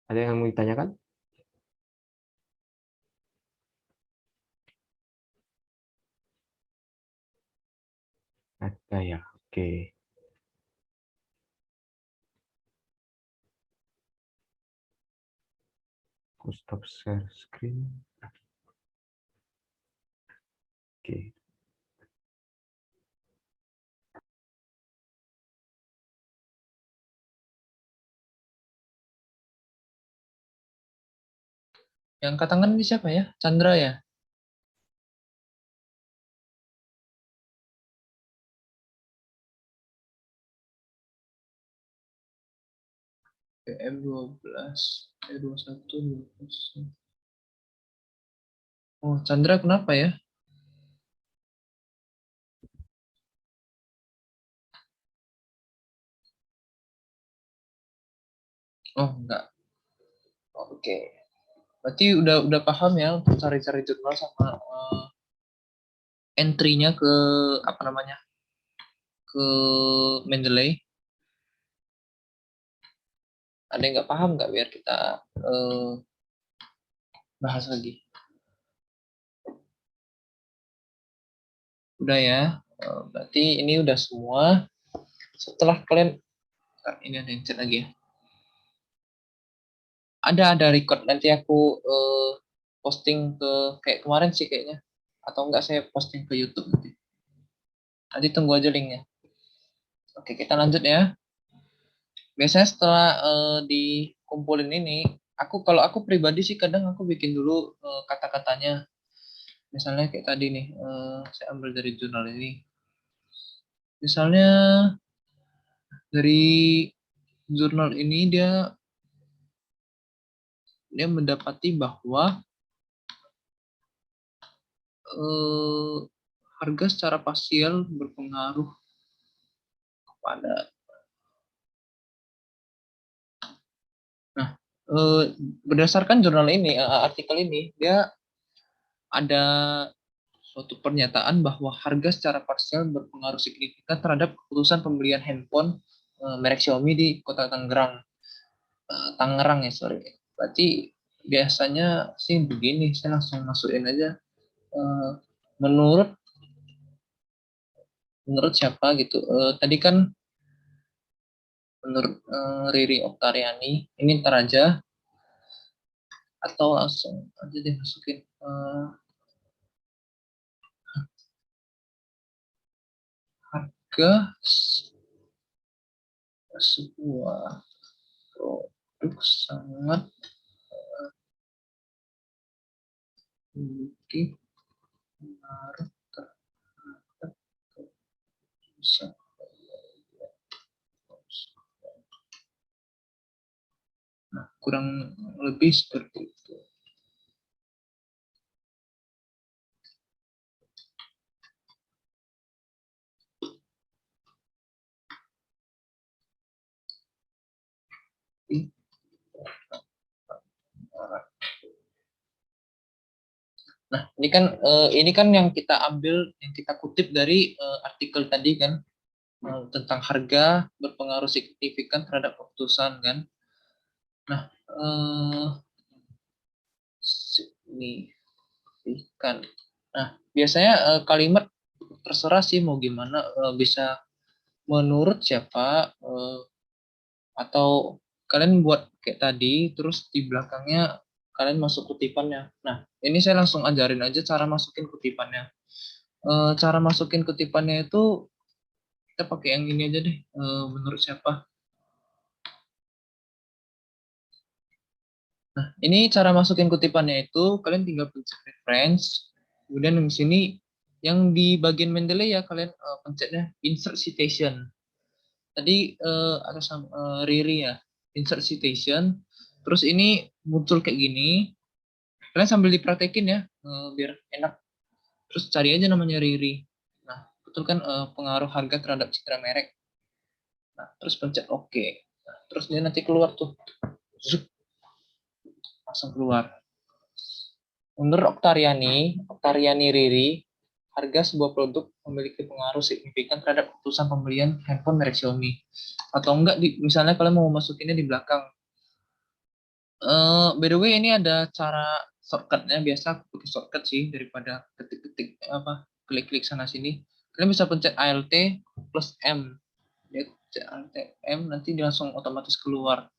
Speaker 2: Ada yang mau ditanyakan? Ada ya, oke. Aku stop share screen. Oke.
Speaker 1: Yang angkat tangan ini siapa ya? Chandra ya? PM12, E21, 12. Oh, Chandra kenapa ya? Oh, enggak. Oke. Berarti udah paham ya untuk cari-cari jurnal sama entry-nya ke apa namanya? Ke Mendeley. Ada yang nggak paham nggak biar kita bahas lagi. Udah ya. Berarti ini udah semua. Setelah kalian ini ada yang chat lagi ya. Ada record nanti aku posting ke kayak kemarin sih kayaknya. Atau enggak saya posting ke YouTube nanti. Nanti tunggu aja linknya. Oke, kita lanjut ya. Biasanya setelah dikumpulin ini, kalau aku pribadi sih kadang aku bikin dulu kata-katanya. Misalnya kayak tadi nih, saya ambil dari jurnal ini. Misalnya dari jurnal ini dia mendapati bahwa harga secara parsial berpengaruh pada. Nah, berdasarkan jurnal ini, artikel ini, dia ada suatu pernyataan bahwa harga secara parsial berpengaruh signifikan terhadap keputusan pembelian handphone merek Xiaomi di Kota Tangerang. Tangerang ya, sorry. Berarti biasanya sih begini, saya langsung masukin aja. Menurut siapa gitu. Tadi kan menurut Riri Oktariani, ini ntar aja atau langsung aja deh masukin harga sebuah produk sangat memiliki pengaruh terhadap keputusan. Nah, kurang lebih seperti itu. Nah, ini kan yang kita ambil, yang kita kutip dari artikel tadi kan, tentang harga berpengaruh signifikan terhadap keputusan kan. Nah, signifikan. Nah, biasanya kalimat terserah sih mau gimana, bisa menurut siapa, atau kalian buat kayak tadi, terus di belakangnya kalian masuk kutipannya. Nah, ini saya langsung ajarin aja cara masukin kutipannya. Cara masukin kutipannya itu kita pakai yang ini aja deh, menurut siapa. Nah, ini cara masukin kutipannya itu kalian tinggal pencet reference, kemudian di sini yang di bagian Mendeley ya kalian pencetnya insert citation. Tadi ada Riri ya, insert citation. Terus ini muncul kayak gini. Kalian sambil dipraktekin ya, biar enak. Terus cari aja namanya Riri. Nah, betul kan pengaruh harga terhadap citra merek. Nah, terus pencet OK. Nah, terus dia nanti keluar tuh. Zup, langsung keluar. Menurut Oktariani Riri, harga sebuah produk memiliki pengaruh signifikan terhadap keputusan pembelian handphone merek Xiaomi. Atau enggak, misalnya kalian mau masukinnya di belakang. By the way, ini ada cara shortcutnya. Biasa aku pakai shortcut sih daripada ketik-ketik klik-klik sana sini. Kalian bisa pencet Alt plus M. Ya, pencet Alt M nanti dia langsung otomatis keluar.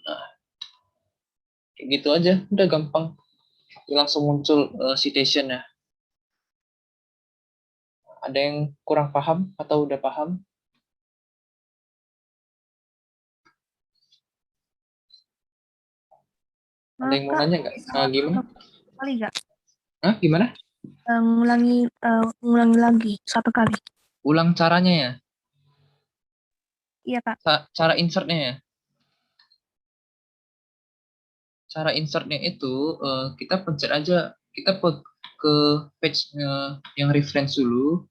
Speaker 1: Nah, kayak gitu aja, udah gampang. Langsung muncul citation ya. Ada yang kurang paham atau udah paham? Ada yang mau nanya nggak? Gimana?
Speaker 7: Kali nggak?
Speaker 1: Gimana?
Speaker 7: Ngulangi lagi satu kali.
Speaker 1: Ulang caranya ya?
Speaker 7: Iya, Kak.
Speaker 1: Cara insertnya ya? Cara insertnya itu kita pencet aja, kita ke page yang reference dulu,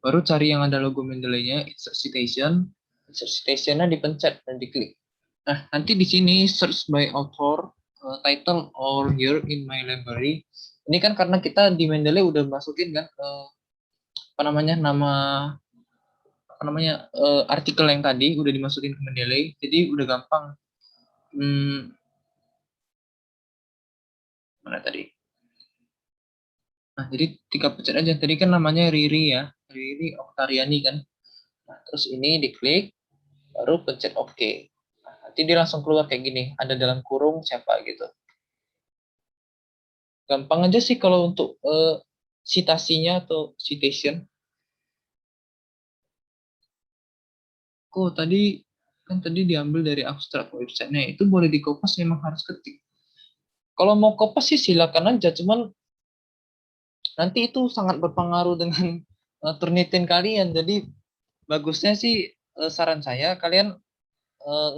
Speaker 1: baru cari yang ada logo Mendeley-nya, insert citation. Insert citation-nya dipencet dan diklik. Nah, nanti di sini search by author, title or year in my library. Ini kan karena kita di Mendeley udah masukin kan artikel yang tadi udah dimasukin ke Mendeley, jadi udah gampang. Mana tadi? Nah, jadi 3 pencet aja. Tadi kan namanya Riri ya, Riri Oktariani kan. Nah, terus ini diklik, baru pencet OK. Nah, nanti dia langsung keluar kayak gini, ada dalam kurung siapa gitu. Gampang aja sih kalau untuk citasinya atau citation. Tadi diambil dari abstrak websitenya, itu boleh dikopas, memang harus ketik. Kalau mau kopas sih silakan aja, cuman nanti itu sangat berpengaruh dengan Turnitin kalian. Jadi bagusnya sih saran saya kalian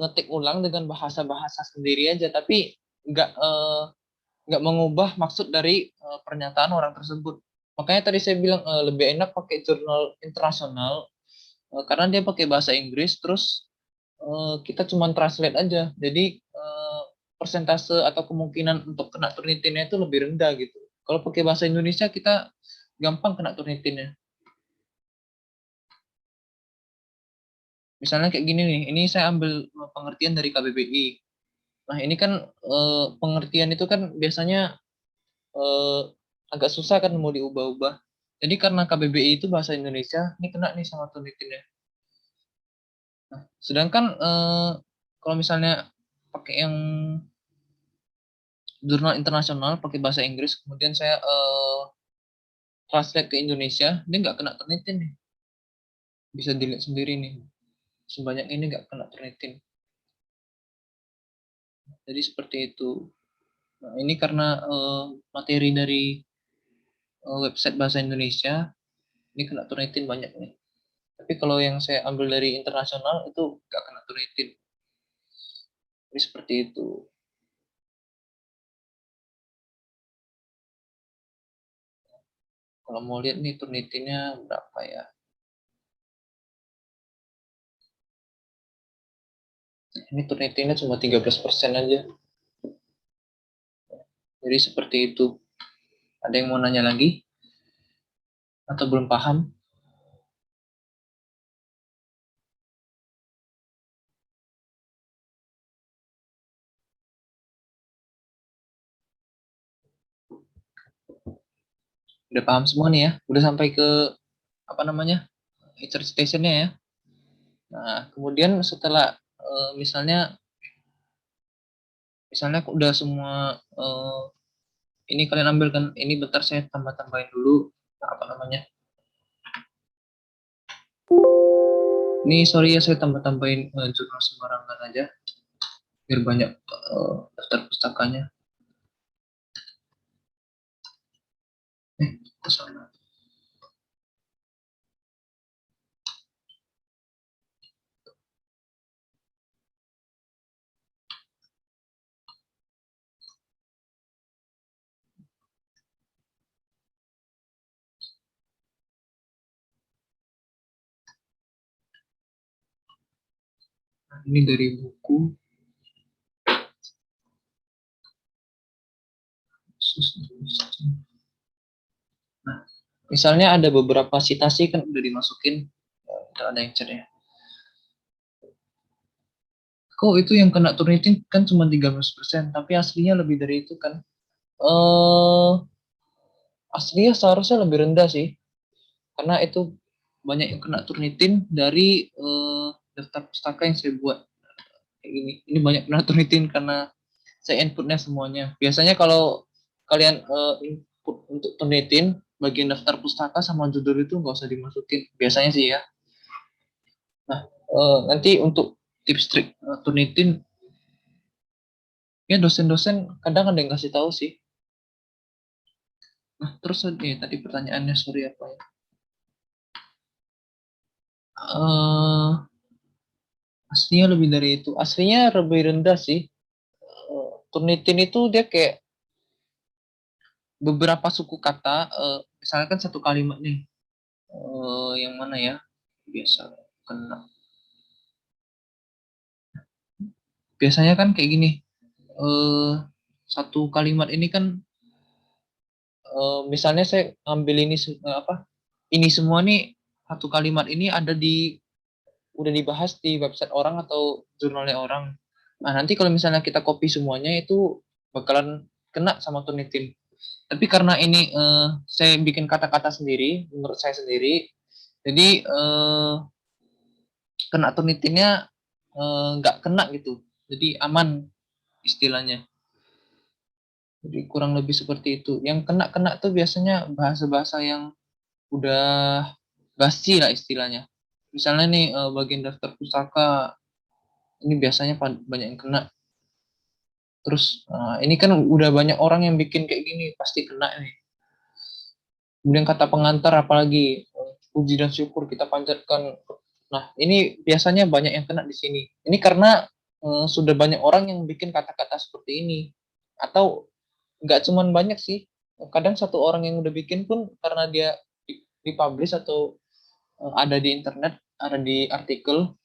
Speaker 1: ngetik ulang dengan bahasa-bahasa sendiri aja, tapi nggak mengubah maksud dari pernyataan orang tersebut. Makanya tadi saya bilang lebih enak pakai jurnal internasional karena dia pakai bahasa Inggris, terus kita cuma translate aja. Jadi persentase atau kemungkinan untuk kena Turnitinnya itu lebih rendah gitu. Kalau pakai bahasa Indonesia kita gampang kena Turnitinnya. Misalnya kayak gini nih, ini saya ambil pengertian dari KBBI. Nah, ini kan pengertian itu kan biasanya agak susah kan mau diubah-ubah. Jadi karena KBBI itu bahasa Indonesia, ini kena nih sama Turnitinnya. Nah, sedangkan kalau misalnya pakai yang jurnal internasional pakai bahasa Inggris, kemudian saya translate ke Indonesia, dia nggak kena Turnitin nih. Bisa dilihat sendiri nih, sebanyak ini nggak kena Turnitin. Jadi seperti itu. Nah, ini karena materi dari website bahasa Indonesia, ini kena Turnitin banyak nih. Tapi kalau yang saya ambil dari internasional itu nggak kena Turnitin. Jadi seperti itu. Kalau mau lihat nih Turnitinnya berapa ya? Ini Turnitinnya cuma 13% aja. Jadi seperti itu. Ada yang mau nanya lagi? Atau belum paham? Udah paham semua nih ya? Udah sampai ke apa namanya? Insert station-nya ya. Nah, kemudian setelah misalnya udah semua ini kalian ambilkan, ini bentar saya tambah-tambahin dulu apa namanya. Ini sorry ya saya tambah-tambahin jurnal sembarangan aja biar banyak daftar pustakanya. Ke sana. Nah, ini dari buku. Nah, misalnya ada beberapa citasi kan udah dimasukin, ada yang chat ya. Kok itu yang kena Turnitin kan cuma 13%, tapi aslinya lebih dari itu kan? Aslinya seharusnya lebih rendah sih, karena itu banyak yang kena Turnitin dari daftar pustaka yang saya buat kayak gini. Ini banyak kena Turnitin karena saya inputnya semuanya. Biasanya kalau kalian input untuk Turnitin, bagian daftar pustaka sama judul itu nggak usah dimasukin. Biasanya sih ya. Nah, nanti untuk tips trik Turnitin, ya dosen-dosen kadang ada yang kasih tahu sih. Nah, terus tadi pertanyaannya sorry apa ya? Aslinya lebih dari itu. Aslinya lebih rendah sih. Turnitin itu dia kayak beberapa suku kata. Misalnya kan satu kalimat nih. Yang mana ya? Biasa kena. Biasanya kan kayak gini. Satu kalimat ini kan misalnya saya ambil ini apa? Ini semua nih satu kalimat ini udah dibahas di website orang atau jurnalnya orang. Nah, nanti kalau misalnya kita copy semuanya itu bakalan kena sama Turnitin. Tapi karena ini saya bikin kata-kata sendiri, menurut saya sendiri, jadi kena Turnitinnya nggak kena gitu. Jadi aman istilahnya. Jadi kurang lebih seperti itu. Yang kena-kena tuh biasanya bahasa-bahasa yang udah basi lah istilahnya. Misalnya nih bagian daftar pustaka ini biasanya banyak yang kena. Terus ini kan udah banyak orang yang bikin kayak gini pasti kena nih. Kemudian kata pengantar apalagi puji dan syukur kita panjatkan. Nah ini biasanya banyak yang kena di sini. Ini karena sudah banyak orang yang bikin kata-kata seperti ini. Atau nggak cuman banyak sih. Kadang satu orang yang udah bikin pun karena dia dipublish atau ada di internet, ada di artikel,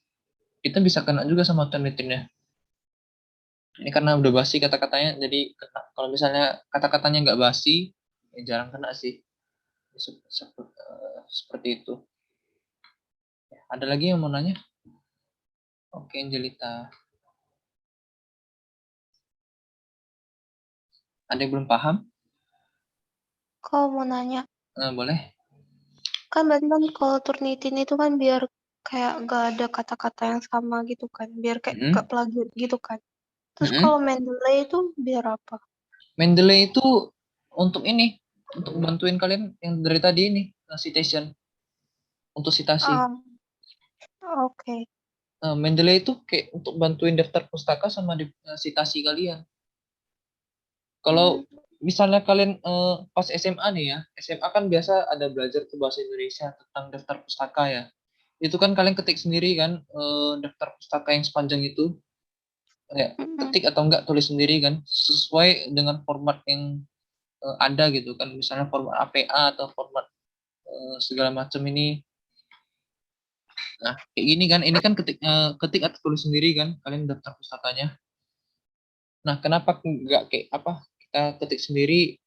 Speaker 1: kita bisa kena juga sama Turnitinnya. Ini karena udah basi kata-katanya, jadi kena. Kalau misalnya kata-katanya nggak basi, ya jarang kena sih. Seperti itu. Ada lagi yang mau nanya? Oke, Angelita. Ada yang belum paham?
Speaker 4: Kau mau nanya.
Speaker 1: Boleh.
Speaker 4: Kan berarti kan kalau Turnitin itu kan biar kayak gak ada kata-kata yang sama gitu kan. Biar kayak gak plagiat gitu kan. Terus kalau Mendeley itu biar apa?
Speaker 1: Mendeley itu untuk ini, untuk bantuin kalian yang dari tadi ini, citation. Untuk citasi.
Speaker 4: Oke.
Speaker 1: Mendeley itu kayak untuk bantuin daftar pustaka sama citasi kalian. Kalau misalnya kalian pas SMA nih ya, SMA kan biasa ada belajar tuh bahasa Indonesia tentang daftar pustaka ya. Itu kan kalian ketik sendiri kan daftar pustaka yang sepanjang itu. Ya, ketik atau enggak tulis sendiri kan sesuai dengan format yang ada gitu kan, misalnya format APA atau format segala macam ini. Nah kayak gini kan, ini kan ketik atau tulis sendiri kan kalian daftar pustakanya. Nah kenapa enggak kayak apa, kita ketik sendiri.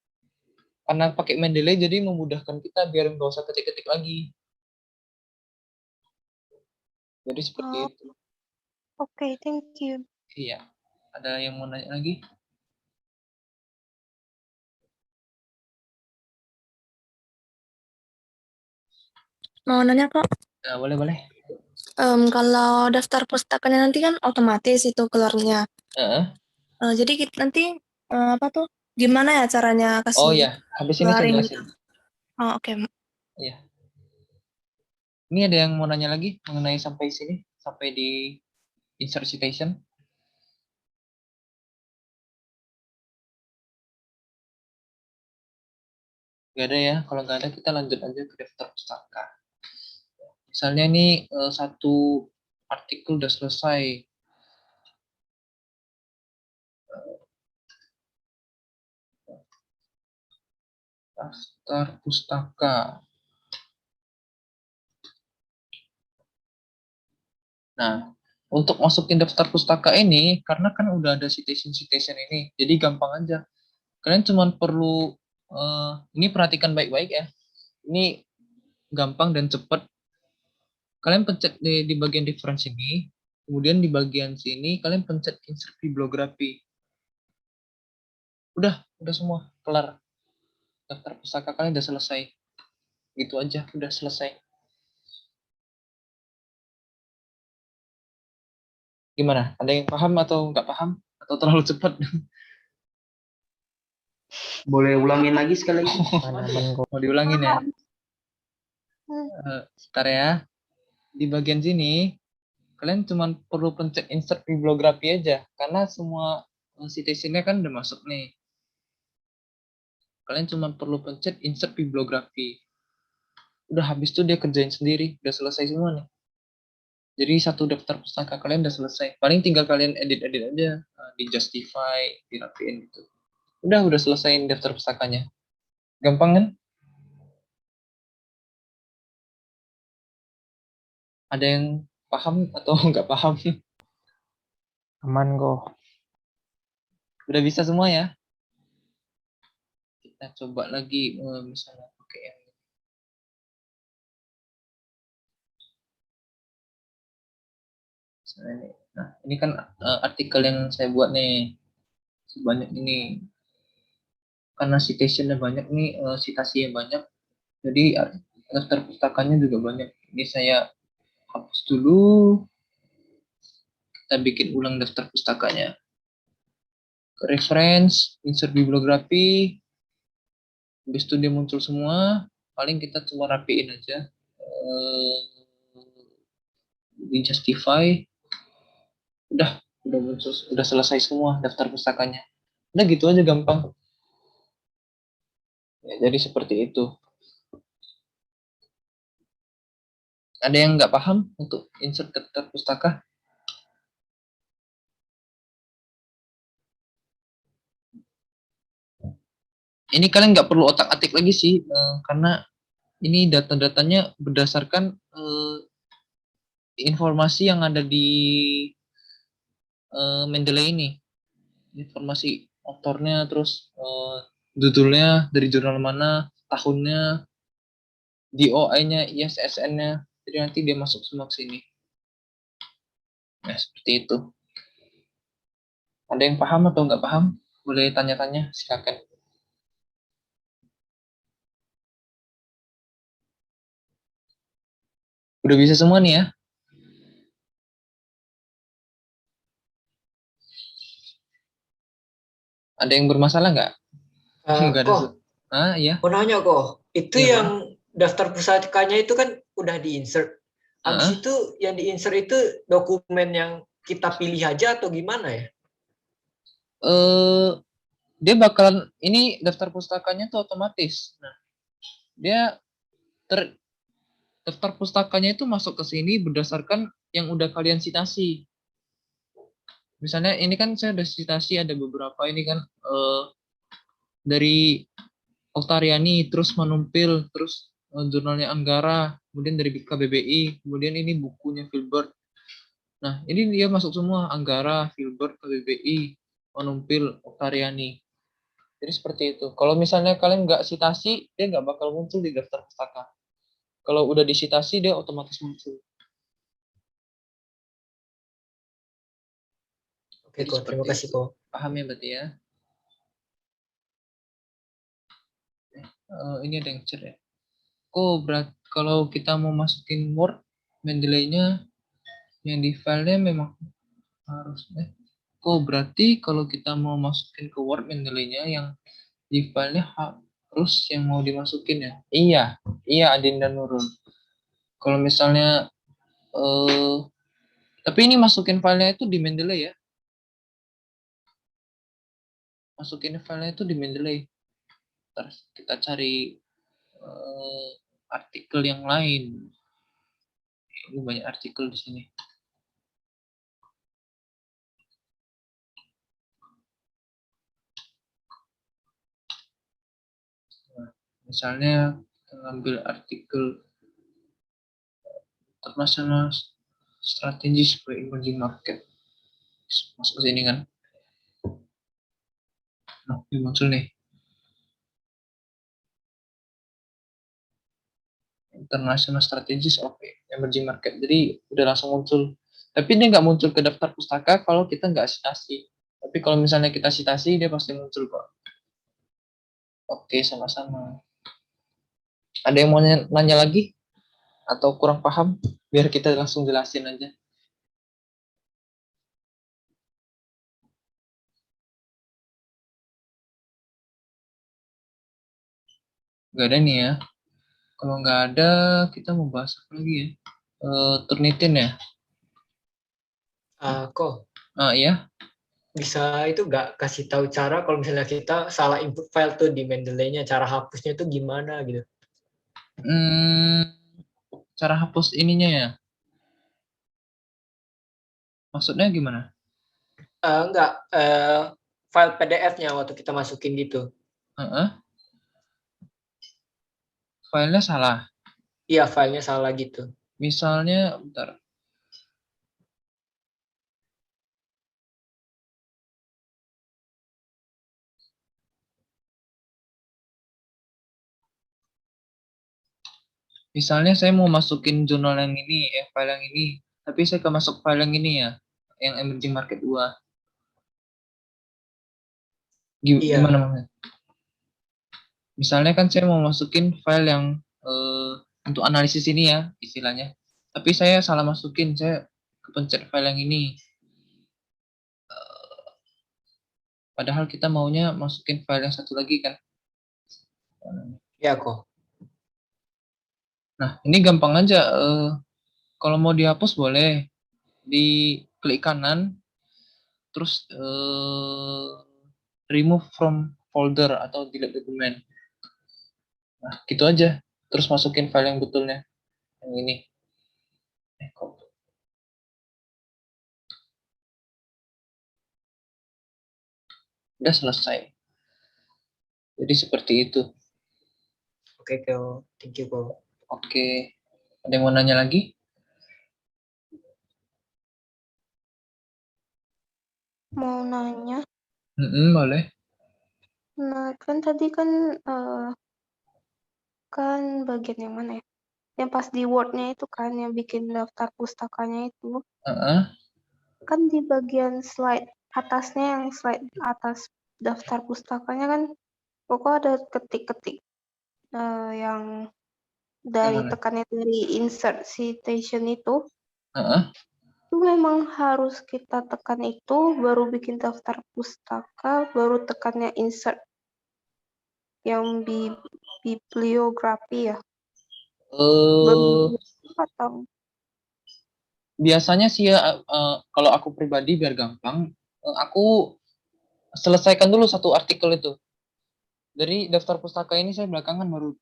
Speaker 1: Karena pakai Mendeley jadi memudahkan kita biar nggak usah ketik-ketik lagi. Jadi seperti
Speaker 4: Oh,
Speaker 1: itu.
Speaker 4: oke, thank you.
Speaker 1: Iya. Ada yang mau nanya lagi?
Speaker 7: Mau nanya kok,
Speaker 1: Nah, boleh.
Speaker 7: kalau daftar pustakanya nanti kan otomatis itu keluarnya.
Speaker 1: Heeh.
Speaker 7: Jadi nanti apa tuh? Gimana ya caranya
Speaker 1: Oh
Speaker 7: kasih
Speaker 1: ya, habis ini saya
Speaker 7: keluarin
Speaker 1: jelasin.
Speaker 7: gitu? Oh, oke.
Speaker 1: Iya. Ini ada yang mau nanya lagi mengenai sampai sini, sampai di insert citation? Gak ada ya. Kalau nggak ada kita lanjut aja ke daftar pustaka. Misalnya ini satu artikel udah selesai. Daftar pustaka. Nah, untuk masukin daftar pustaka ini, karena kan udah ada citation ini, jadi gampang aja. Kalian cuma perlu, ini perhatikan baik-baik ya. Ini gampang dan cepat. Kalian pencet di bagian difference ini, kemudian di bagian sini kalian pencet insert bibliografi. Udah semua, kelar. Daftar pustaka kalian udah selesai. Gitu aja, udah selesai. Gimana? Ada yang paham atau nggak paham? Atau terlalu cepat?
Speaker 8: Boleh ulangin lagi sekali lagi?
Speaker 1: Mau diulangin ya?
Speaker 4: Hmm.
Speaker 1: Bentar ya. Di bagian sini, kalian cuma perlu pencet insert bibliografi aja. Karena semua citation-nya kan udah masuk nih. Kalian cuma perlu pencet insert bibliografi. Udah habis itu dia kerjain sendiri. Udah selesai semua nih. Jadi satu daftar pustaka kalian udah selesai. Paling tinggal kalian edit-edit aja. Di justify, dirapiin gitu. Udah selesaiin daftar pustakanya. Gampang kan? Ada yang paham atau nggak paham?
Speaker 9: Aman kok.
Speaker 1: Udah bisa semua ya? Kita coba lagi misalnya pakai yang ini. Misalnya ini. Nah, ini kan artikel yang saya buat nih. Sebanyak ini. Karena citation-nya banyak nih, citasinya banyak. Jadi daftar pustakanya juga banyak. Ini saya hapus dulu. Kita bikin ulang daftar pustakanya. Reference, insert bibliografi. Habis itu dia muncul semua. Paling kita cuma rapiin aja. Di justify. Udah muncul, udah selesai semua daftar pustakanya. Udah gitu aja gampang. Ya, jadi seperti itu. Ada yang nggak paham untuk insert daftar pustaka? Ini kalian nggak perlu otak-atik lagi sih, karena ini data-datanya berdasarkan informasi yang ada di Mendeley ini. Informasi autornya, terus judulnya dari jurnal mana, tahunnya, DOI-nya, ISSN-nya. Jadi nanti dia masuk semua ke sini. Nah, seperti itu. Ada yang paham atau nggak paham? Boleh tanya-tanya, silakan. Udah bisa semua nih ya? Ada yang bermasalah nggak? Nggak ada. Iya.
Speaker 10: Mau nanya kok, itu
Speaker 1: Iya,
Speaker 10: yang daftar pusakanya itu kan udah di-insert. Habis itu yang di-insert itu dokumen yang kita pilih aja atau gimana ya?
Speaker 1: Dia bakalan, ini daftar pustakanya tuh otomatis. Nah, dia daftar pustakanya itu masuk ke sini berdasarkan yang udah kalian citasi. Misalnya ini kan saya udah citasi ada beberapa, ini kan dari Oktariani, terus Manumpil, terus jurnalnya Anggara, kemudian dari KBBI, kemudian ini bukunya Filbert. Nah, ini dia masuk semua, Anggara, Filbert, KBBI, Manumpil, Oktariani. Jadi seperti itu. Kalau misalnya kalian nggak citasi, dia nggak bakal muncul di daftar pustaka. Kalau udah disitasi, dia otomatis muncul.
Speaker 10: Oke,
Speaker 1: Jadi
Speaker 10: kok. Terima
Speaker 1: seperti
Speaker 10: kasih,
Speaker 1: itu.
Speaker 10: kok.
Speaker 1: Paham ya berarti ya? Ini ada yang chat ya. Berat kalau kita mau masukin Word, Mendeley-nya yang di filenya memang harus. Berarti kalau kita mau masukin ke Word Mendeley-nya yang di filenya harus yang mau dimasukin ya? Iya Adin dan Nurul. Kalau misalnya tapi ini masukin filenya itu di Mendeley ya? Masukin filenya itu di Mendeley. Terus kita cari artikel yang lain. Ini banyak artikel di sini. Nah, misalnya kita ngambil artikel international strategies for emerging market. Masuk sini kan. Nah, ini muncul nih. International strategies of emerging market. Jadi udah langsung muncul. Tapi dia nggak muncul ke daftar pustaka kalau kita nggak citasi. Tapi kalau misalnya kita citasi, dia pasti muncul kok. Oke, sama-sama. Ada yang mau nanya lagi? Atau kurang paham? Biar kita langsung jelasin aja. Nggak ada nih ya. Kalau nggak ada, kita mau bahas apa lagi ya? Turnitin ya?
Speaker 10: Kok.
Speaker 1: Iya.
Speaker 10: Bisa itu nggak kasih tahu cara kalau misalnya kita salah input file tuh di Mendeley-nya, cara hapusnya itu gimana gitu?
Speaker 1: Cara hapus ininya ya? Maksudnya gimana?
Speaker 10: Enggak, file PDF-nya waktu kita masukin gitu.
Speaker 1: Filenya salah?
Speaker 10: Iya, filenya salah gitu.
Speaker 1: Misalnya, bentar. Misalnya saya mau masukin jurnal yang ini, file yang ini, tapi saya masuk file yang ini ya, yang emerging market 2. Gimana maksudnya? Misalnya kan saya mau masukin file yang untuk analisis ini ya, istilahnya. Tapi saya salah masukin, saya kepencet file yang ini. Padahal kita maunya masukin file yang satu lagi kan.
Speaker 10: Ya kok.
Speaker 1: Nah, ini gampang aja. Kalau mau dihapus boleh. Diklik kanan, terus remove from folder atau delete dokumen. Nah, gitu aja. Terus masukin file yang betulnya. Yang ini. Udah selesai. Jadi seperti itu.
Speaker 10: Oke, Ko. Thank you, Ko.
Speaker 1: Oke. Ada yang mau nanya lagi?
Speaker 4: Mau nanya?
Speaker 1: Boleh.
Speaker 4: Nah, kan tadi kan bagian yang mana ya? Yang pas di Word-nya itu kan, yang bikin daftar pustakanya itu. Kan di bagian slide atasnya, yang slide atas daftar pustakanya kan, pokok ada ketik-ketik yang dari tekannya dari insert citation itu. Itu memang harus kita tekan itu, baru bikin daftar pustaka, baru tekannya insert yang bibliografi ya. Atau
Speaker 1: biasanya sih ya, kalau aku pribadi biar gampang, aku selesaikan dulu satu artikel itu. Dari daftar pustaka ini saya belakangan baru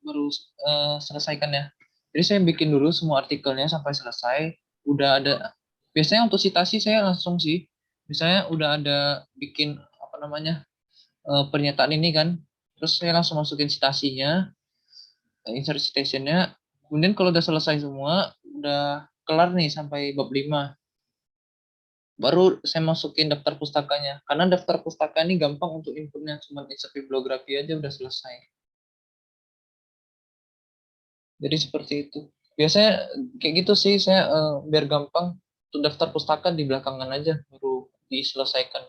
Speaker 1: selesaikan ya. Jadi saya bikin dulu semua artikelnya sampai selesai. Udah ada. Biasanya untuk citasi saya langsung sih. Misalnya udah ada bikin apa namanya pernyataan ini kan. Terus saya langsung masukin citasinya, insert citation-nya. Kemudian kalau udah selesai semua, udah kelar nih sampai bab 5. baru saya masukin daftar pustakanya. Karena daftar pustaka ini gampang untuk inputnya, cuma insert bibliografi aja udah selesai. Jadi seperti itu. Biasanya kayak gitu sih, saya biar gampang untuk daftar pustaka di belakangan aja baru diselesaikan.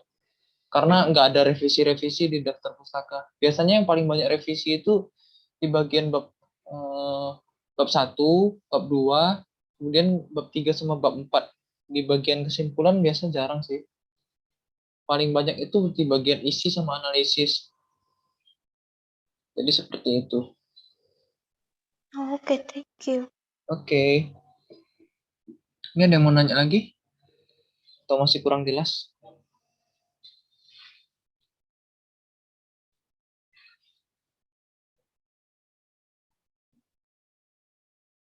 Speaker 1: Karena nggak ada revisi-revisi di daftar pustaka. Biasanya yang paling banyak revisi itu di bagian bab 1, bab 2, kemudian bab 3 sama bab 4. Di bagian kesimpulan biasa jarang sih. Paling banyak itu di bagian isi sama analisis. Jadi seperti itu.
Speaker 4: Oke, thank you.
Speaker 1: Oke. Ini ada yang mau nanya lagi? Atau masih kurang jelas?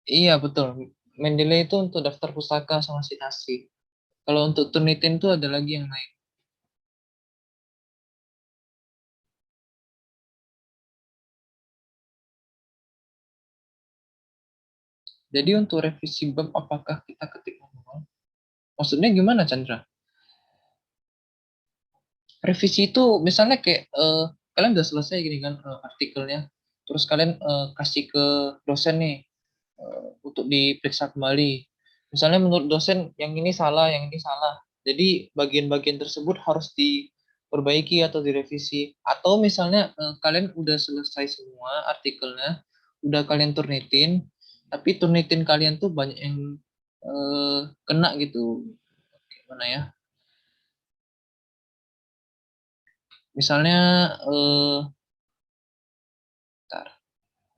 Speaker 1: Iya, betul. Mendeley itu untuk daftar pustaka sama citasi. Kalau untuk Turnitin itu ada lagi yang lain. Jadi untuk revisi bab apakah kita ketik manual? Maksudnya gimana, Chandra? Revisi itu misalnya kayak kalian udah selesai gini kan artikelnya, terus kalian kasih ke dosen nih untuk diperiksa kembali. Misalnya menurut dosen yang ini salah, yang ini salah. Jadi bagian-bagian tersebut harus diperbaiki atau direvisi. Atau misalnya kalian udah selesai semua artikelnya, udah kalian turnitin, tapi turnitin kalian tuh banyak yang kena gitu. Gimana ya? Misalnya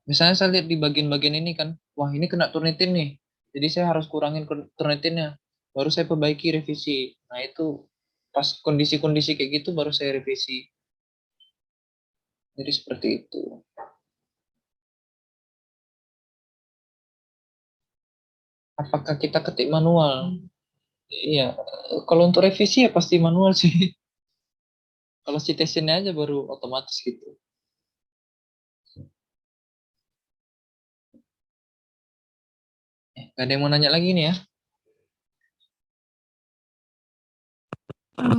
Speaker 1: misalnya saya lihat di bagian-bagian ini kan, wah ini kena turnitin nih. Jadi saya harus kurangin turnitinnya. Baru saya perbaiki revisi. Nah itu pas kondisi-kondisi kayak gitu baru saya revisi. Jadi seperti itu. Apakah kita ketik manual? Iya, kalau untuk revisi ya pasti manual sih. Kalau citationnya aja baru otomatis gitu. Gak ada yang mau nanya lagi nih ya?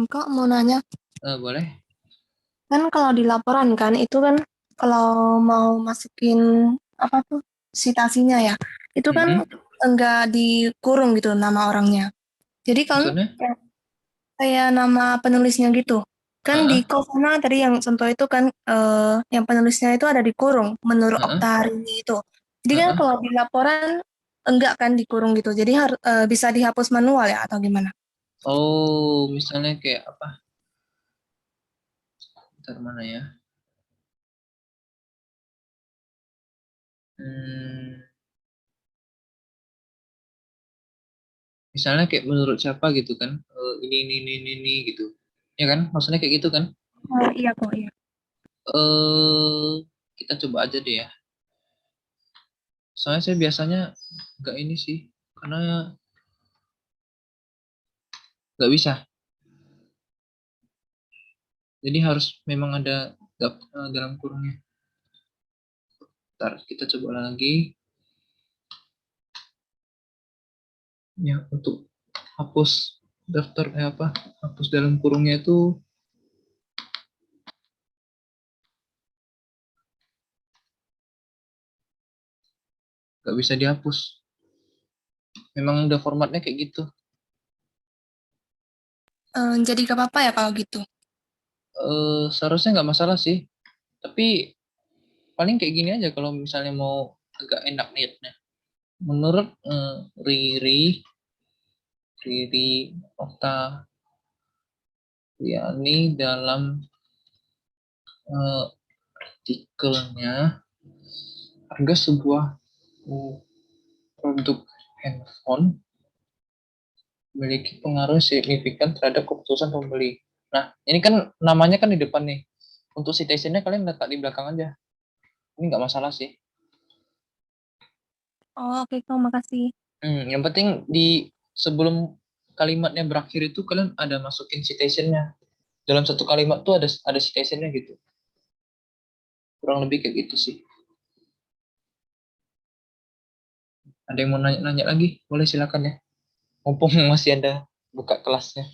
Speaker 7: Kok mau nanya?
Speaker 1: Boleh.
Speaker 7: Kan kalau di laporan kan itu kan kalau mau masukin apa tuh citasinya ya, itu kan enggak dikurung gitu nama orangnya. Jadi kan
Speaker 1: Maksudnya?
Speaker 7: kayak nama penulisnya gitu. Kan di Kosana tadi yang contoh itu kan yang penulisnya itu ada dikurung menurut Oktarini itu. Jadi kan kalau di laporan enggak kan dikurung gitu. Jadi harus bisa dihapus manual ya atau gimana?
Speaker 1: Oh, misalnya kayak apa? Bentar mana ya? Misalnya kayak menurut siapa gitu kan? Ini gitu. Ya kan? Maksudnya kayak gitu kan?
Speaker 7: Iya kok, iya.
Speaker 1: Kita coba aja deh ya. Soalnya saya biasanya nggak ini sih, karena nggak bisa. Jadi harus memang ada dalam kurungnya. Ntar kita coba lagi. Ya untuk hapus daftar hapus dalam kurungnya itu nggak bisa dihapus. Memang udah formatnya kayak gitu.
Speaker 7: Jadi gak apa-apa ya kalau gitu?
Speaker 1: Seharusnya nggak masalah sih. Tapi paling kayak gini aja kalau misalnya mau agak enak niatnya. Menurut Riri Okta yakni dalam artikelnya harga sebuah produk handphone memiliki pengaruh signifikan terhadap keputusan pembeli. Nah, ini kan namanya kan di depan nih. Untuk citationnya kalian letak di belakang aja. Ini nggak masalah sih.
Speaker 7: Oh, oke, kok makasih.
Speaker 1: Yang penting di sebelum kalimatnya berakhir itu kalian ada masukin citationnya. Dalam satu kalimat tuh ada citationnya gitu. Kurang lebih kayak gitu sih. Ada yang mau nanya lagi? Boleh silakan ya. Mumpung masih ada buka kelasnya.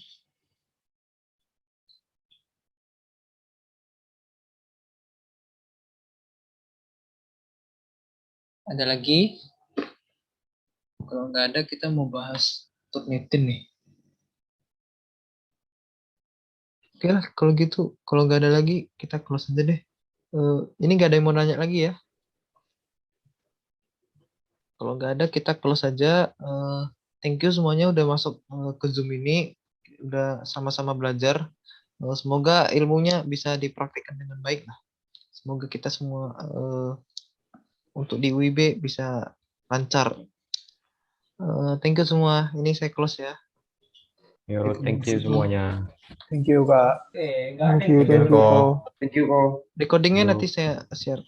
Speaker 1: Ada lagi? Kalau nggak ada, kita mau bahas Turnitin nih. Oke lah, kalau gitu, kalau nggak ada lagi, kita close aja deh. Ini nggak ada yang mau nanya lagi ya? Kalau nggak ada, kita close aja. Thank you semuanya udah masuk ke Zoom ini, udah sama-sama belajar. Semoga ilmunya bisa dipraktikkan dengan baik lah. Semoga kita semua untuk di UIB bisa lancar. Thank you semua. Ini saya close ya.
Speaker 2: Yo, thank you semuanya.
Speaker 9: Thank you, Kak.
Speaker 3: Enggak
Speaker 9: Thank you,
Speaker 2: Thank you, Ko.
Speaker 8: Thank you, Ko.
Speaker 1: Recordingnya
Speaker 2: Yo.
Speaker 1: nanti saya share.